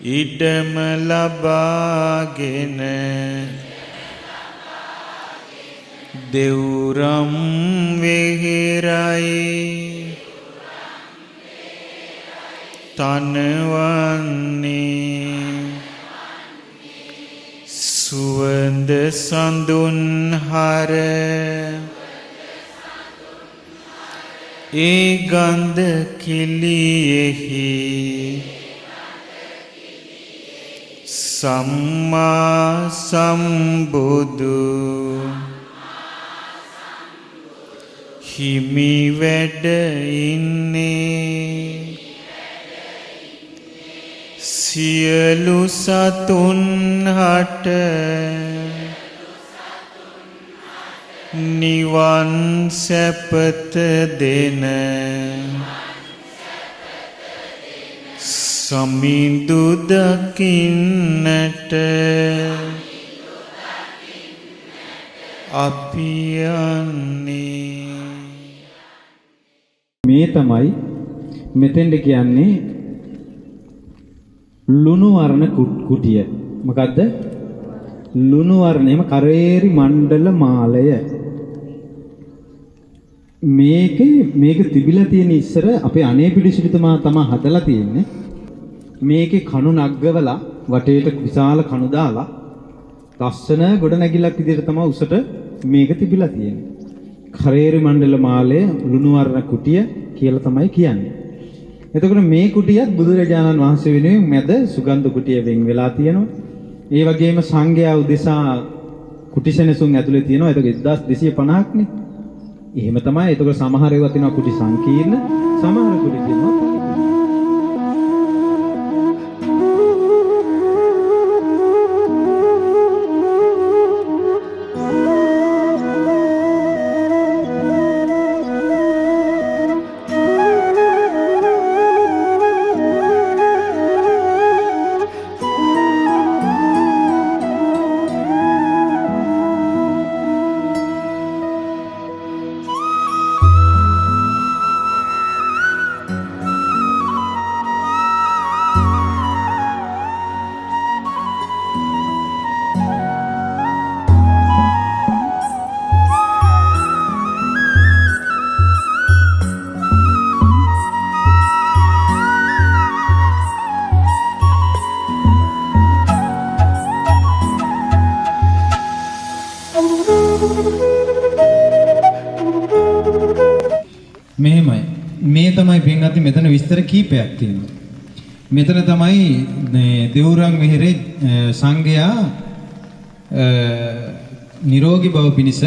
[SPEAKER 2] ඉඩම ලබාගෙන දෙව්රම් වෙහෙරයි තනවන්නේ සුවඳ සඳුන් හර ඒ ගන්ධ කිලියෙහි සම්මා සම්බුදු හිමි වැඩ ඉන්නේ සියලු සතුන් හට නිවන් සැපත දෙන සමිඳු දකින්නට අපි යන්නේ.
[SPEAKER 1] මේ තමයි මෙතෙන්ද කියන්නේ ලුණු වර්ණ කුටිය. මොකද්ද? ලුණු වර්ණයම කරේරි මණ්ඩල මාලය. මේක තිබිලා තියෙන ඉස්සර අපේ අනේ පිළිසිරිතුමා තමයි හදලා තියෙන්නේ. මේකේ කණු නග්ගවලා වටේට විශාල කණු දාලා ලස්සන ගොඩ නැගිල්ලක් විදිහට තමයි උසට මේක තිබිලා තියෙන්නේ. කරේරි මණ්ඩල මාලය ලුණු වර්ණ කුටිය කියලා තමයි කියන්නේ. එතකොට මේ කුටියත් බුදුරජාණන් වහන්සේ වෙනුවෙන් මැද සුගන්ධ කුටිය වෙන් වෙලා තියෙනවා. ඒ වගේම සංඝයා උදෙසා කුටිසෙනසුන් ඇතුලේ තියෙනවා. ඒක 1250ක් නේ. එහෙම තමයි. එතකොට සමහර ඒවා තියෙනවා කුටි සංකීර්ණ, සමහර කුටි තියෙනවා
[SPEAKER 7] මෙහෙමයි. මේ තමයි පින්වත්නි මෙතන විස්තර කීපයක් තියෙනවා. මෙතන තමයි දෙවුරන් වෙහෙරේ සංඝයා නිරෝගී බව පිණිස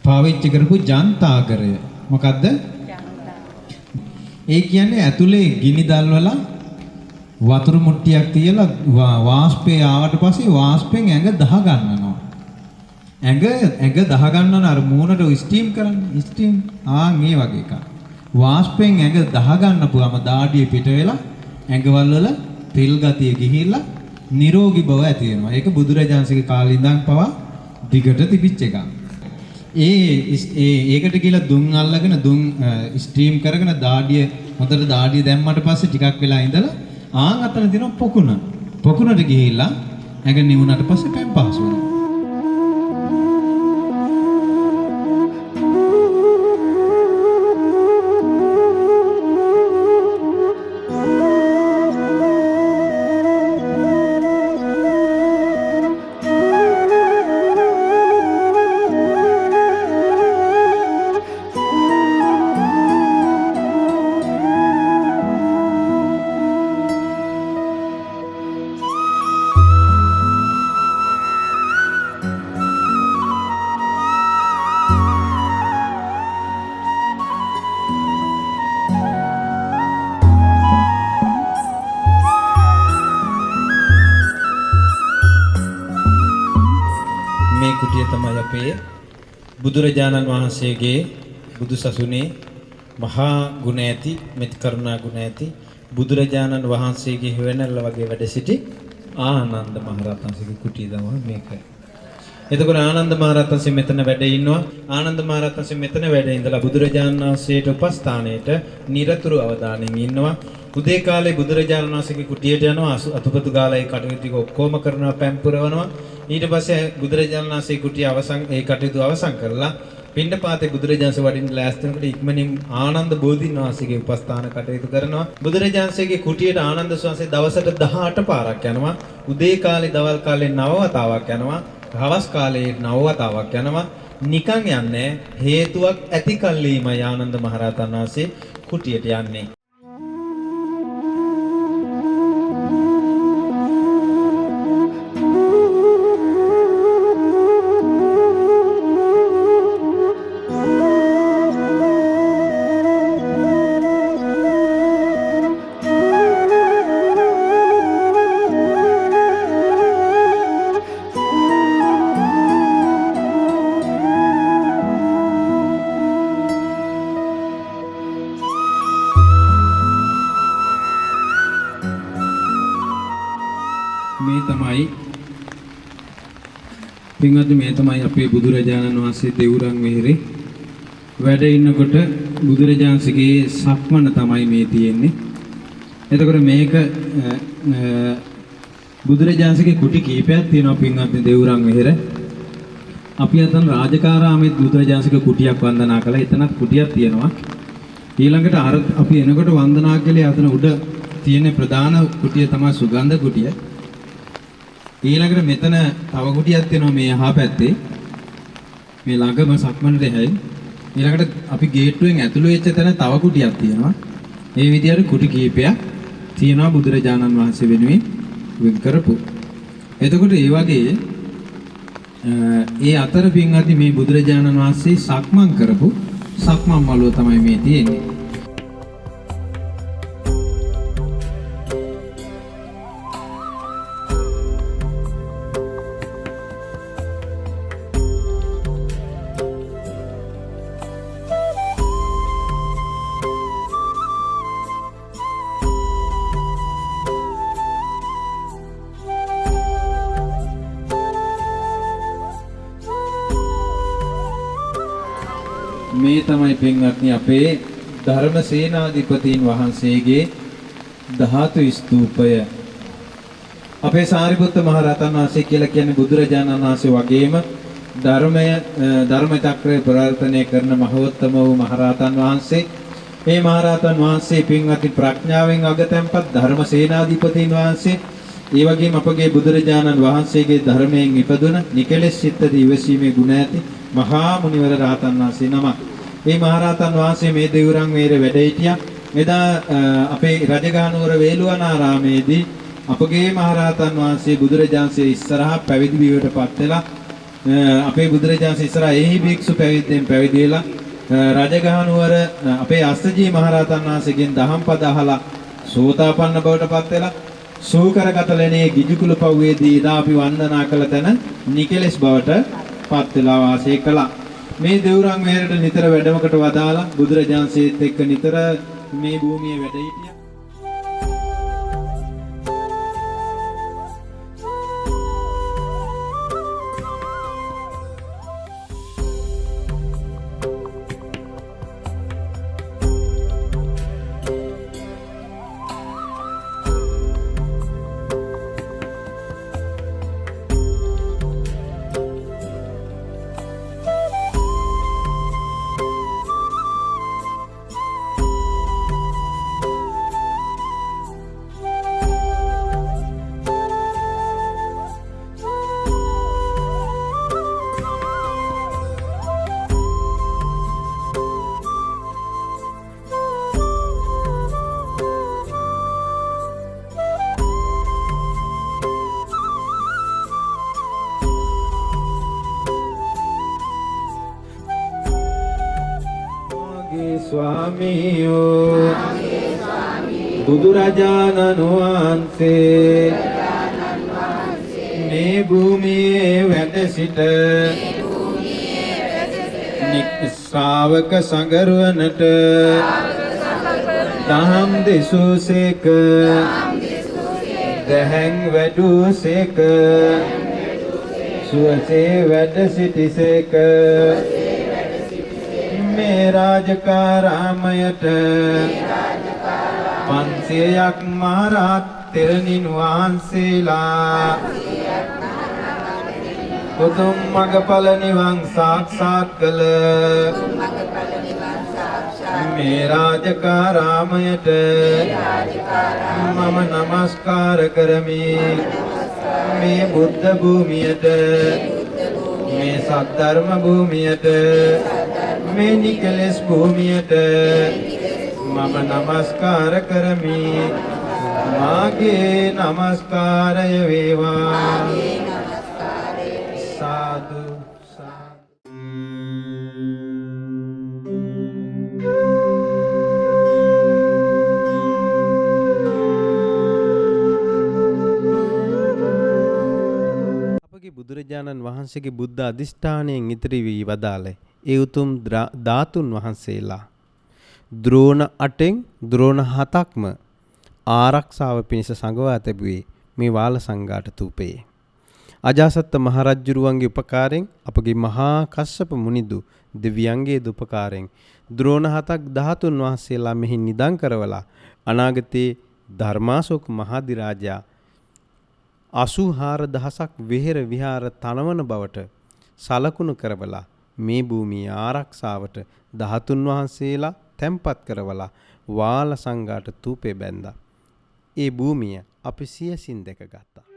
[SPEAKER 7] පාවිච්චි කරපු ජන්තාගරය. මොකද්ද? ඒ කියන්නේ ඇතුලේ ගිනි දැල්වලා වතුර මුට්ටියක් තියලා වාෂ්පය ආවට පස්සේ වාෂ්පෙන් ඇඟ දහ ගන්නවා. ඇඟ දහ ගන්නවන අර මූණට ස්ටීම් කරන්නේ ස්ටීම් මේ වගේ එකක්. වාෂ්පෙන් ඇඟ දහ ගන්නපුවම දාඩිය පිට වෙලා ඇඟවල වල තෙල් ගතිය ගිහිල්ලා නිරෝගී බව ඇති වෙනවා. ඒක බුදුරජාණන්සේගේ කාලේ ඉඳන් පවා දිගට තිබිච්ච එකක්. ඒකට කියලා දුම් අල්ලගෙන දුම් ස්ටීම් කරගෙන දාඩිය හොඳට දාඩිය දැම්මට පස්සේ ටිකක් වෙලා ඉඳලා අතන තියෙන පොකුණට ගිහිල්ලා ඇඟ නිවුණාට පස්සේ පැම් පාස් වෙනවා. කුටිය තමයි අපේ බුදුරජාණන් වහන්සේගේ බුදු සසුනේ මහා ගුණ ඇති මෙත් කරුණා ගුණ ඇති බුදුරජාණන් වහන්සේගේ හේවණල්ල වගේ වැඩ සිටි ආනන්ද මහරහතන්සේගේ කුටිය තමයි මේක. එතකොට ආනන්ද මහරහතන්සේ මෙතන වැඩ ඉන්නවා. ආනන්ද මහරහතන්සේ මෙතන වැඩ ඉඳලා බුදුරජාණන් වහන්සේට උපස්ථානයේට නිරතුරු අවධානයෙන් ඉන්නවා. උදේ කාලේ බුදුරජාණන් වහන්සේගේ කුටියට යනවා. අතුපතු ගාලා ඒ කටයුතු ටික ඔක්කොම කරනවා, පැම්පුරවනවා. ඊට පස්සේ බුදුරජාණන් වහන්සේ කුටිය ඒ කටයුතු අවසන් කරලා පිණ්ඩපාතේ බුදුරජාණන්සේ වඩින්න ලෑස්ති වෙනකොට ඉක්මනින් ආනන්ද බෝධීන් වහන්සේගේ උපස්ථාන කටයුතු කරනවා. බුදුරජාණන්සේගේ කුටියට ආනන්ද ස්වාමීන් දවසට 18 පාරක් යනවා. උදේ කාලේ, දවල් කාලේ 9 වතාවක් යනවා. හවස් කාලේ 9 වතාවක් යනවා. නිකන් යන්නේ හේතුවක් ඇති කල්ලිමයි ආනන්ද මහරහතන් වහන්සේ කුටියට යන්නේ. පින්වත්නි මේ තමයි අපේ බුදුරජාණන් වහන්සේ දෙවුරන් වෙහෙරේ වැඩ ඉන්නකොට බුදුරජාණන්සේගේ සක්මන තමයි මේ තියෙන්නේ. එතකොට මේක බුදුරජාණන්සේගේ කුටි කීපයක් තියෙනවා පින්වත්නි දෙවුරන් වෙහෙර. අපි අතන රාජකාරාමේ බුදුරජාණන්සේගේ කුටියක් වන්දනා කළා. එතනත් කුටියක් තියෙනවා. ඊළඟට අර අපි එනකොට වන්දනා කළේ අතන උඩ තියෙන ප්‍රධාන කුටිය තමයි සුගන්ධ කුටිය. ඊළඟට මෙතන තව කුටියක් තියෙනවා මේ අහා පැත්තේ. මේ ළඟම සක්මනට හැයි. ඊළඟට අපි ගේට්ටුවෙන් ඇතුළු වෙච්ච තැන තව කුටියක් තියෙනවා. මේ විදිහට කුටි කීපයක් තියෙනවා බුදුරජාණන් වහන්සේ වෙනුවෙන් වෙන් කරපු. එතකොට ඒ වගේ ඒ අතර පින්වත්නි මේ බුදුරජාණන් වහන්සේ සක්මන් කරපු සක්මන් මළුව තමයි මේ තියෙන්නේ. මේ තමයි පින්වත්නි අපේ ධර්මසේනාධිපතීන් වහන්සේගේ ධාතු ස්තූපය. අපේ සාරිපුත්ත මහ රහතන් වහන්සේ කියලා කියන්නේ බුදුරජාණන් වහන්සේ වගේම ධර්ම චක්‍රය ප්‍රවර්තනය කරන මහෝත්තම වූ මහ රහතන් වහන්සේ. මේ මහ රහතන් වහන්සේ පින්වත්නි ප්‍රඥාවෙන් අගතැන්පත් ධර්මසේනාධිපතීන් වහන්සේ. ඒ වගේම අපගේ බුදුරජාණන් වහන්සේගේ ධර්මයෙන් ඉපදුන නිකලෙස් සිත දිවසීමේ ගුණ ඇති මහා මුනිවර රහතන් වහන්සේ නමක්.
[SPEAKER 5] මේ මහරහතන් වහන්සේ මේ දෙවුරන් මේරේ වැඩ හිටියා. එදා අපේ රජගහනුවර වේළුවනාරාමේදී අපගේ මහරහතන් වහන්සේ බුදුරජාන්සේ ඉස්සරහා පැවිදි බියවටපත් වෙලා අපේ බුදුරජාන්සේ ඉස්සරහා එහි භික්ෂු පැවිද්දෙන් පැවිදි වෙලා රජගහනුවර අපේ අස්සජී මහරහතන් වහන්සේගෙන් දහම් පද අහලා සෝතාපන්න බවටපත් වෙලා සූකරගතලනේ ගිජුකුල පව්වේදී ඉදා අපි වන්දනා කළ තැන නිකලස් බවට පත් වෙලා වාසය කළා. මේ දෙවුරන් මෙහෙරට නිතර වැඩමකට වදාලා බුදුරජාන්සේත් එක්ක නිතර මේ භූමියේ වැඩ හිටියා. ස්වාමියෝ බුදුරජාණන් වහන්සේ මේ භූමියේ වැඩ සිට ශ්‍රාවක සංගරුවනට දහම් දෙසූසේක දැහැන් වැඩූසේක සුවසේ වැඩ සිටිසේක මේ රාජකාරාමයට 500ක් මහරහත් තෙරණින් වහන්සේලා උතුම් මඟඵල නිවන් සාක්ෂාත් කළ මේ රාජකාරාමයට මම නමස්කාර කරමි. මේ බුද්ධ භූමියට මේ සද්ධර්ම භූමියට මේ නිකලස් භූමියට මම නමස්කාර කරමි. මාගේ නමස්කාරය වේවා. සාදු
[SPEAKER 1] බුදුරජාණන් වහන්සේගේ බුද්ධ අධිෂ්ඨානයෙන් ඉතිරි වී වදාළේ ඒ උතුම් ධාතුන් වහන්සේලා ද්‍රෝණ 8න් ද්‍රෝණ 7ක්ම ආරක්ෂාව පිණිස සංගවා තිබුවේ මේ වාල සංඝාට තූපයේ. අජාසත් මහරජුරුවන්ගේ උපකාරයෙන් අපගේ මහා කස්සප මුනිදු දෙවියන්ගේ උපකාරයෙන් ද්‍රෝණ 7ක් ධාතුන් වහන්සේලා මෙහි නිදන් කරවලා අනාගතයේ ධර්මාශෝක මහාධිරාජයා 84000ක් විහෙර විහාර තනවන බවට සලකුණු කරවලා මේ භූමිය ආරක්ෂාවට ධාතුන් වහන්සේලා තැන්පත් කරවලා වාල සංඝාට තූපේ බැඳා. ඒ භූමිය අපි සියසින් දැකගත්තා.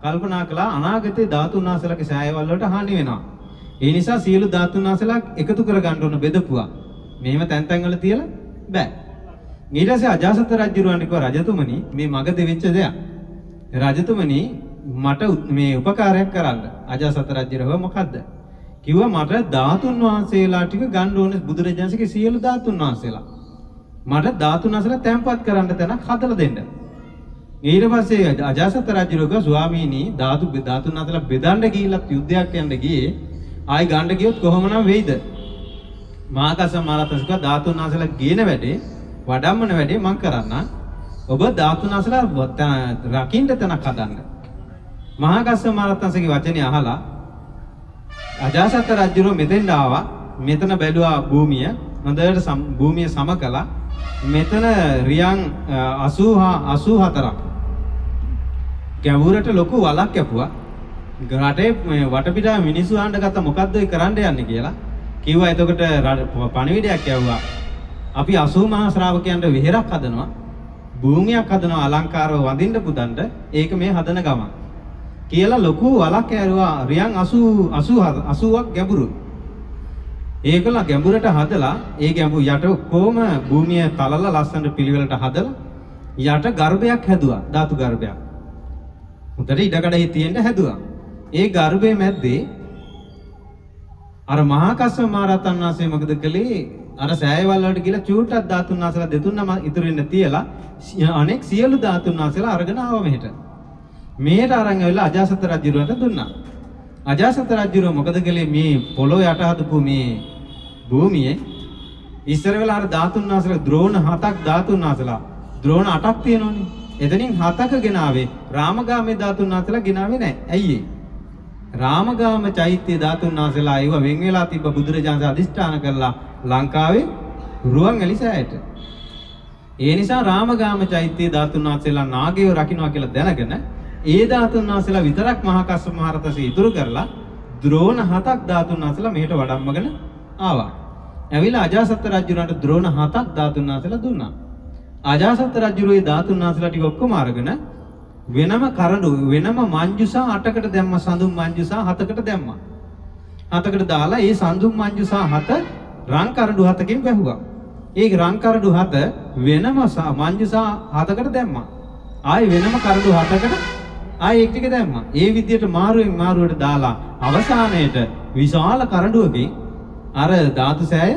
[SPEAKER 5] කල්පනා කළා අනාගතේ ධාතුන් වහන්සේලාගේ සෑයවල වලට හානි වෙනවා. ඒ නිසා සියලු ධාතුන් වහන්සේලා එකතු කර ගන්න ඕන බෙදපුවා. මෙහෙම තැන් තැන් වල තියලා බෑ. ඊට පස්සේ අජාසත් රජුරවන්ට කිව්වා රජතුමනි මේ මග දෙවිච්ච දෙයක්. රජතුමනි මට මේ උපකාරයක් කරන්න. අජාසත් රජුරව මොකද්ද? කිව්වා මට ධාතුන් වහන්සේලා ටික ගන්න ඕනේ බුදුරජාණන්සේගේ සියලු ධාතුන් වහන්සේලා. මට ධාතුන් වහන්සේලා තැන්පත් කරන්න තැනක් හදලා දෙන්න. ඊට පස්සේ අජාසත් රජුගේ ස්වාමීනි ධාතුන් වහන්සේලා බෙදන්න ගිහිල්ලා යුද්ධයක් යන්න ගියේ ආයි ගන්න ගියොත් කොහොමනම් වෙයිද? මහාකස්ස මහරහතන්සේක ධාතුන් වහන්සේලා ගේන වැඩේ වඩම්මන වැඩේ මම කරන්න. ඔබ ධාතුන් වහන්සේලා රකින්න තැනක් හදන්න. මහාකස්ස මහරහතන්සේගේ වචනේ අහලා
[SPEAKER 3] අජාසත් රජුරෝ මෙතෙන්ට ආවා. මෙතන බැලුවා භූමිය. හොඳට භූමිය සම කළා. මෙතන රියන් 84ක් ගැඹුරට ලොකු වලක් කැපුවා. රටේ වටපිටාව මිනිස්සු ආන්න ගත්ත මොකද්ද ඒ කරන්න යන්නේ කියලා. කිව්වා එතකොට පණිවිඩයක් යවුවා. අපි 80 මහා ශ්‍රාවකයන්ට විහෙරක් හදනවා. භූමියක් හදනවා අලංකාරව වඳින්න පුදන්න. ඒක මේ හදන ගම. කියලා ලොකු වලක් ඇරුවා රියන් 80ක් ගැඹුරු. ඒකලා ගැඹුරට හදලා ඒ ගැඹුර යට කොහොම භූමිය තලලා ලස්සනට පිළිවෙලට හදලා යට ගර්භයක් හැදුවා ධාතු ගර්භයක්. උඩට ඉඩකඩේ තියෙන්න හැදුවා. ඒ ගර්භයේ මැද්දේ අර මහා කස්සප මහ රහතන් වහන්සේ මොකද කළේ? අර සෑයවල වලට ගිහලා චූටක් ධාතුන් වහන්සේලා දෙතුන්ම ඉතුරු වෙන්න තියලා අනෙක් සියලු ධාතුන් වහන්සේලා අරගෙන ආව මෙහෙට. මෙහෙට අරන් ඇවිල්ලා අජාසත් රජුරන්ට දුන්නා. අජාසත් රජුරෝ මොකද කළේ? මේ පොළොව යට හදපු මේ භූමියේ ඉස්සර වෙලා අර ධාතුන් වහන්සේලා ද්‍රෝණ 7ක් ධාතුන් වහන්සේලා ද්‍රෝණ 8ක් තියෙනවනේ. එතනින් 7ක ගෙනාවේ රාමගාමේ ධාතුන් වහන්සේලා ගෙනාවේ නැහැ. ඇයි ඒ? රාමගාම චෛත්‍ය ධාතුන් වහන්සේලා ඒව වෙන් වෙලා තිබ්බ බුදුරජාණන් අධිෂ්ඨාන කරලා ලංකාවේ රුවන්වැලි සෑයට. ඒ නිසා රාමගාම චෛත්‍ය ධාතුන් වහන්සේලා නාගයෝ රකින්නවා කියලා දැනගෙන ඒ ධාතුන් වහන්සේලා විතරක් මහා කස්සප මහ රහතන්සේ ඉතුරු කරලා ද්‍රෝණ 7ක් ධාතුන් වහන්සේලා මෙහෙට වඩම්මගෙන ආවා. ඇවිල්ලා අජාසත් රජුරන්ට ද්‍රෝණ 7ක් ධාතුන් වහන්සේලා දුන්නා. අජාසත් රජුගේ ධාතුන් වහන්සේලා ටික ඔක්කොම අරගෙන වෙනම කරඬු වෙනම මංජුසා 8කට දැම්ම. සඳුන් මංජුසා 7කට දැම්මා. 7කට දාලා ඒ සඳුන් මංජුසා 7 රන් කරඬු 7කින් වැහුවා. ඒ රන් කරඬු 7 වෙනම මංජුසා 7කට දැම්මා. ආයි වෙනම කරඬු 7කට ආයි එක ටික දැම්මා. ඒ විදිහට මාරුවෙන් මාරුවට දාලා අවසානයේට විශාල කරඬුවකින් අර ධාතු සෑය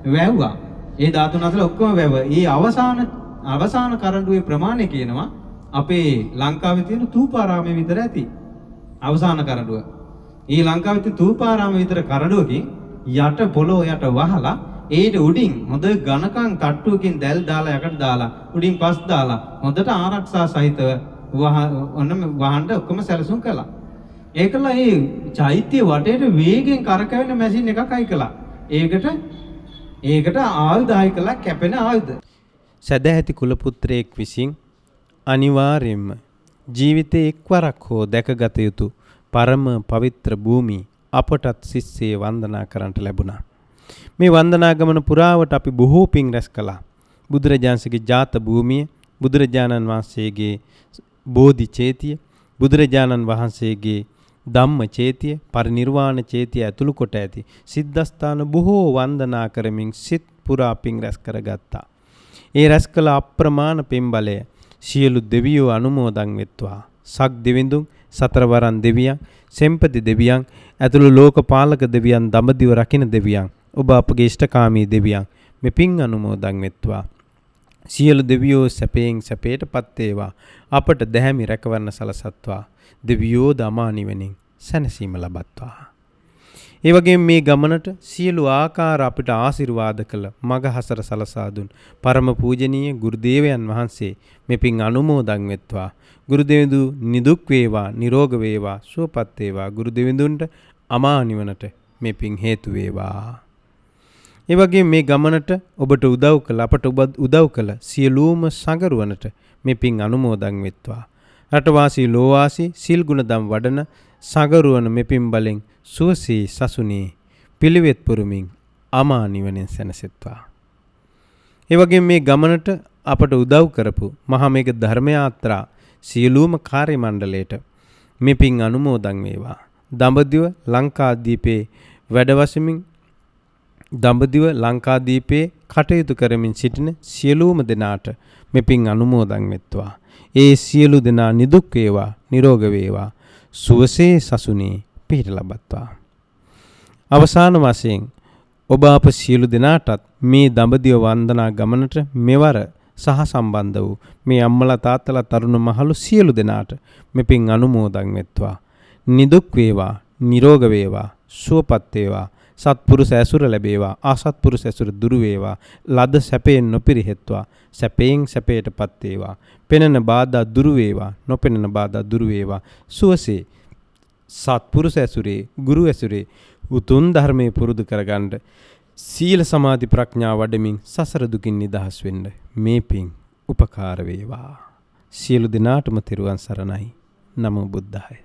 [SPEAKER 3] වැහුවා. ඒ ධාතුන් අතර ඔක්කොම වැව. ඒ අවසාන කරඬුවේ ප්‍රමාණය කියනවා අපේ ලංකාවේ තියෙන තූපාරාමයේ විතර ඇති. අවසාන කරඬුව. ඒ ලංකාවේ තියෙන තූපාරාමයේ විතර කරඬුවකින් යට පොළොව යට වහලා ඒට උඩින් හොඳ ඝනකම් තට්ටුවකින් දැල් දාලා යකට දාලා උඩින් පස් දාලා හොඳට ආරක්ෂා සහිතව වහන්න ඔක්කොම සැලසුම් කළා. ඒකලා මේ චෛත්‍ය වටේට වේගෙන් කරකැවෙන මැෂින් එකක් අයි කළා. ඒකට ආයුධ අයි කළා, කැපෙන ආයුධ.
[SPEAKER 1] සදැහැති කුල පුත්‍රයෙක් විසින් අනිවාර්යෙන්ම ජීවිතේ එක්වරක් හෝ දැකගත යුතු පරම පවිත්‍ර භූමි අපටත් සිස්සේ වන්දනා කරන්නට ලැබුණා. මේ වන්දනා ගමන පුරාවට අපි බොහෝ පින් රැස් කළා. බුදුරජාණන්සේගේ ජාත භූමිය, බුදුරජාණන් වහන්සේගේ බෝධි චේතිය, බුදුරජාණන් වහන්සේගේ ධම්ම චේතිය, පරිනිර්වාණ චේතිය ඇතුළු කොට ඇති සිද්ධාස්ථාන බොහෝ වන්දනා කරමින් සිත් පුරා පින් රැස් කරගත්තා. ඒ රැස් කළ අප්‍රමාණ පින් බලය සියලු දෙවියෝ අනුමෝදන් වෙත්වා. සක් දෙවිඳුන්, සතරවරන් දෙවියන්, සෙම්පති දෙවියන් ඇතුළු ලෝකපාලක දෙවියන්, දඹදිව රකින්න දෙවියන්, ඔබ අපගේ ඉෂ්ඨකාමී දෙවියන් මේ පින් අනුමෝදන් වෙත්වා. සියලු දෙවියෝ සැපයෙන් සැපයටපත් වේවා. අපට දැහැමි රැකවරණ සලසත්වා. දෙවියෝ දමා නිවනින් සැනසීම ලබත්වා. ඒ වගේම මේ ගමනට සියලු ආකාර අපිට ආශිර්වාද කළ මගහසර සලසා දුන් පරම පූජනීය ගුරුදේවයන් වහන්සේ මේ පින් අනුමෝදන් වෙත්වා. ගුරුදෙවිඳු නිදුක් වේවා, නිරෝග වේවා, සුවපත් වේවා. ගුරුදෙවිඳුන්ට අමා නිවනට මේ පින් හේතු වේවා. ඒ වගේම මේ ගමනට ඔබට උදව් කළ, අපට උදව් කළ සියලුම සංගරුවනට මේ පින් අනුමෝදන් වෙත්වා. රටවාසී ලෝවාසී සිල් ගුණ දම් වඩන සංගරුවන මේ පින් බලෙන් සුවසේ සසුනේ පිළිවෙත් පුරුමින් අමා නිවනෙන් සැනසෙත්වා. ඒ වගේම මේ ගමනට අපට උදව් කරපු මහා මේඝ ධර්ම යාත්‍රා සියලුම කාර්ය මණ්ඩලයට මේ පින් අනුමෝදන් වේවා. දඹදිව ලංකාදීපේ වැඩවසමින් දඹදිව ලංකාදීපේ කටයුතු කරමින් සිටින සියලුම දෙනාට මේ පින් අනුමෝදන් වෙත්වා. ඒ සියලු දෙනා නිදුක් වේවා, නිරෝග වේවා, සුවසේ සසුනේ පිහිට ලබත්වා. අවසාන වශයෙන් ඔබ අප සියලු දෙනාටත් මේ දඹදිව වන්දනා ගමනට මෙවර සහ සම්බන්ධ වූ මේ අම්මලා තාත්තලා තරුණ මහලු සියලු දෙනාට මේ පින් අනුමෝදන් වෙත්වා. නිදුක් වේවා, නිරෝග වේවා, සුවපත් වේවා, සත්පුරුෂ ඇසුර ලැබේවා, අසත්පුරුෂ ඇසුර දුරු වේවා, ලද සැපයෙන් නොපිරිහෙත්වා, සැපයෙන් සැපයටපත් වේවා, පෙනෙන බාධා දුරු වේවා, නොපෙනෙන බාධා දුරු වේවා, සුවසේ සත්පුරුෂ ඇසුරේ ගුරු ඇසුරේ උතුම් ධර්මයේ පුරුදු කරගන්න සීල සමාධි ප්‍රඥා වඩමින් සසර දුකින් නිදහස් වෙන්න මේ පින් උපකාර වේවා. සියලු දෙනාටම තෙරුවන් සරණයි. නමෝ බුද්ධාය.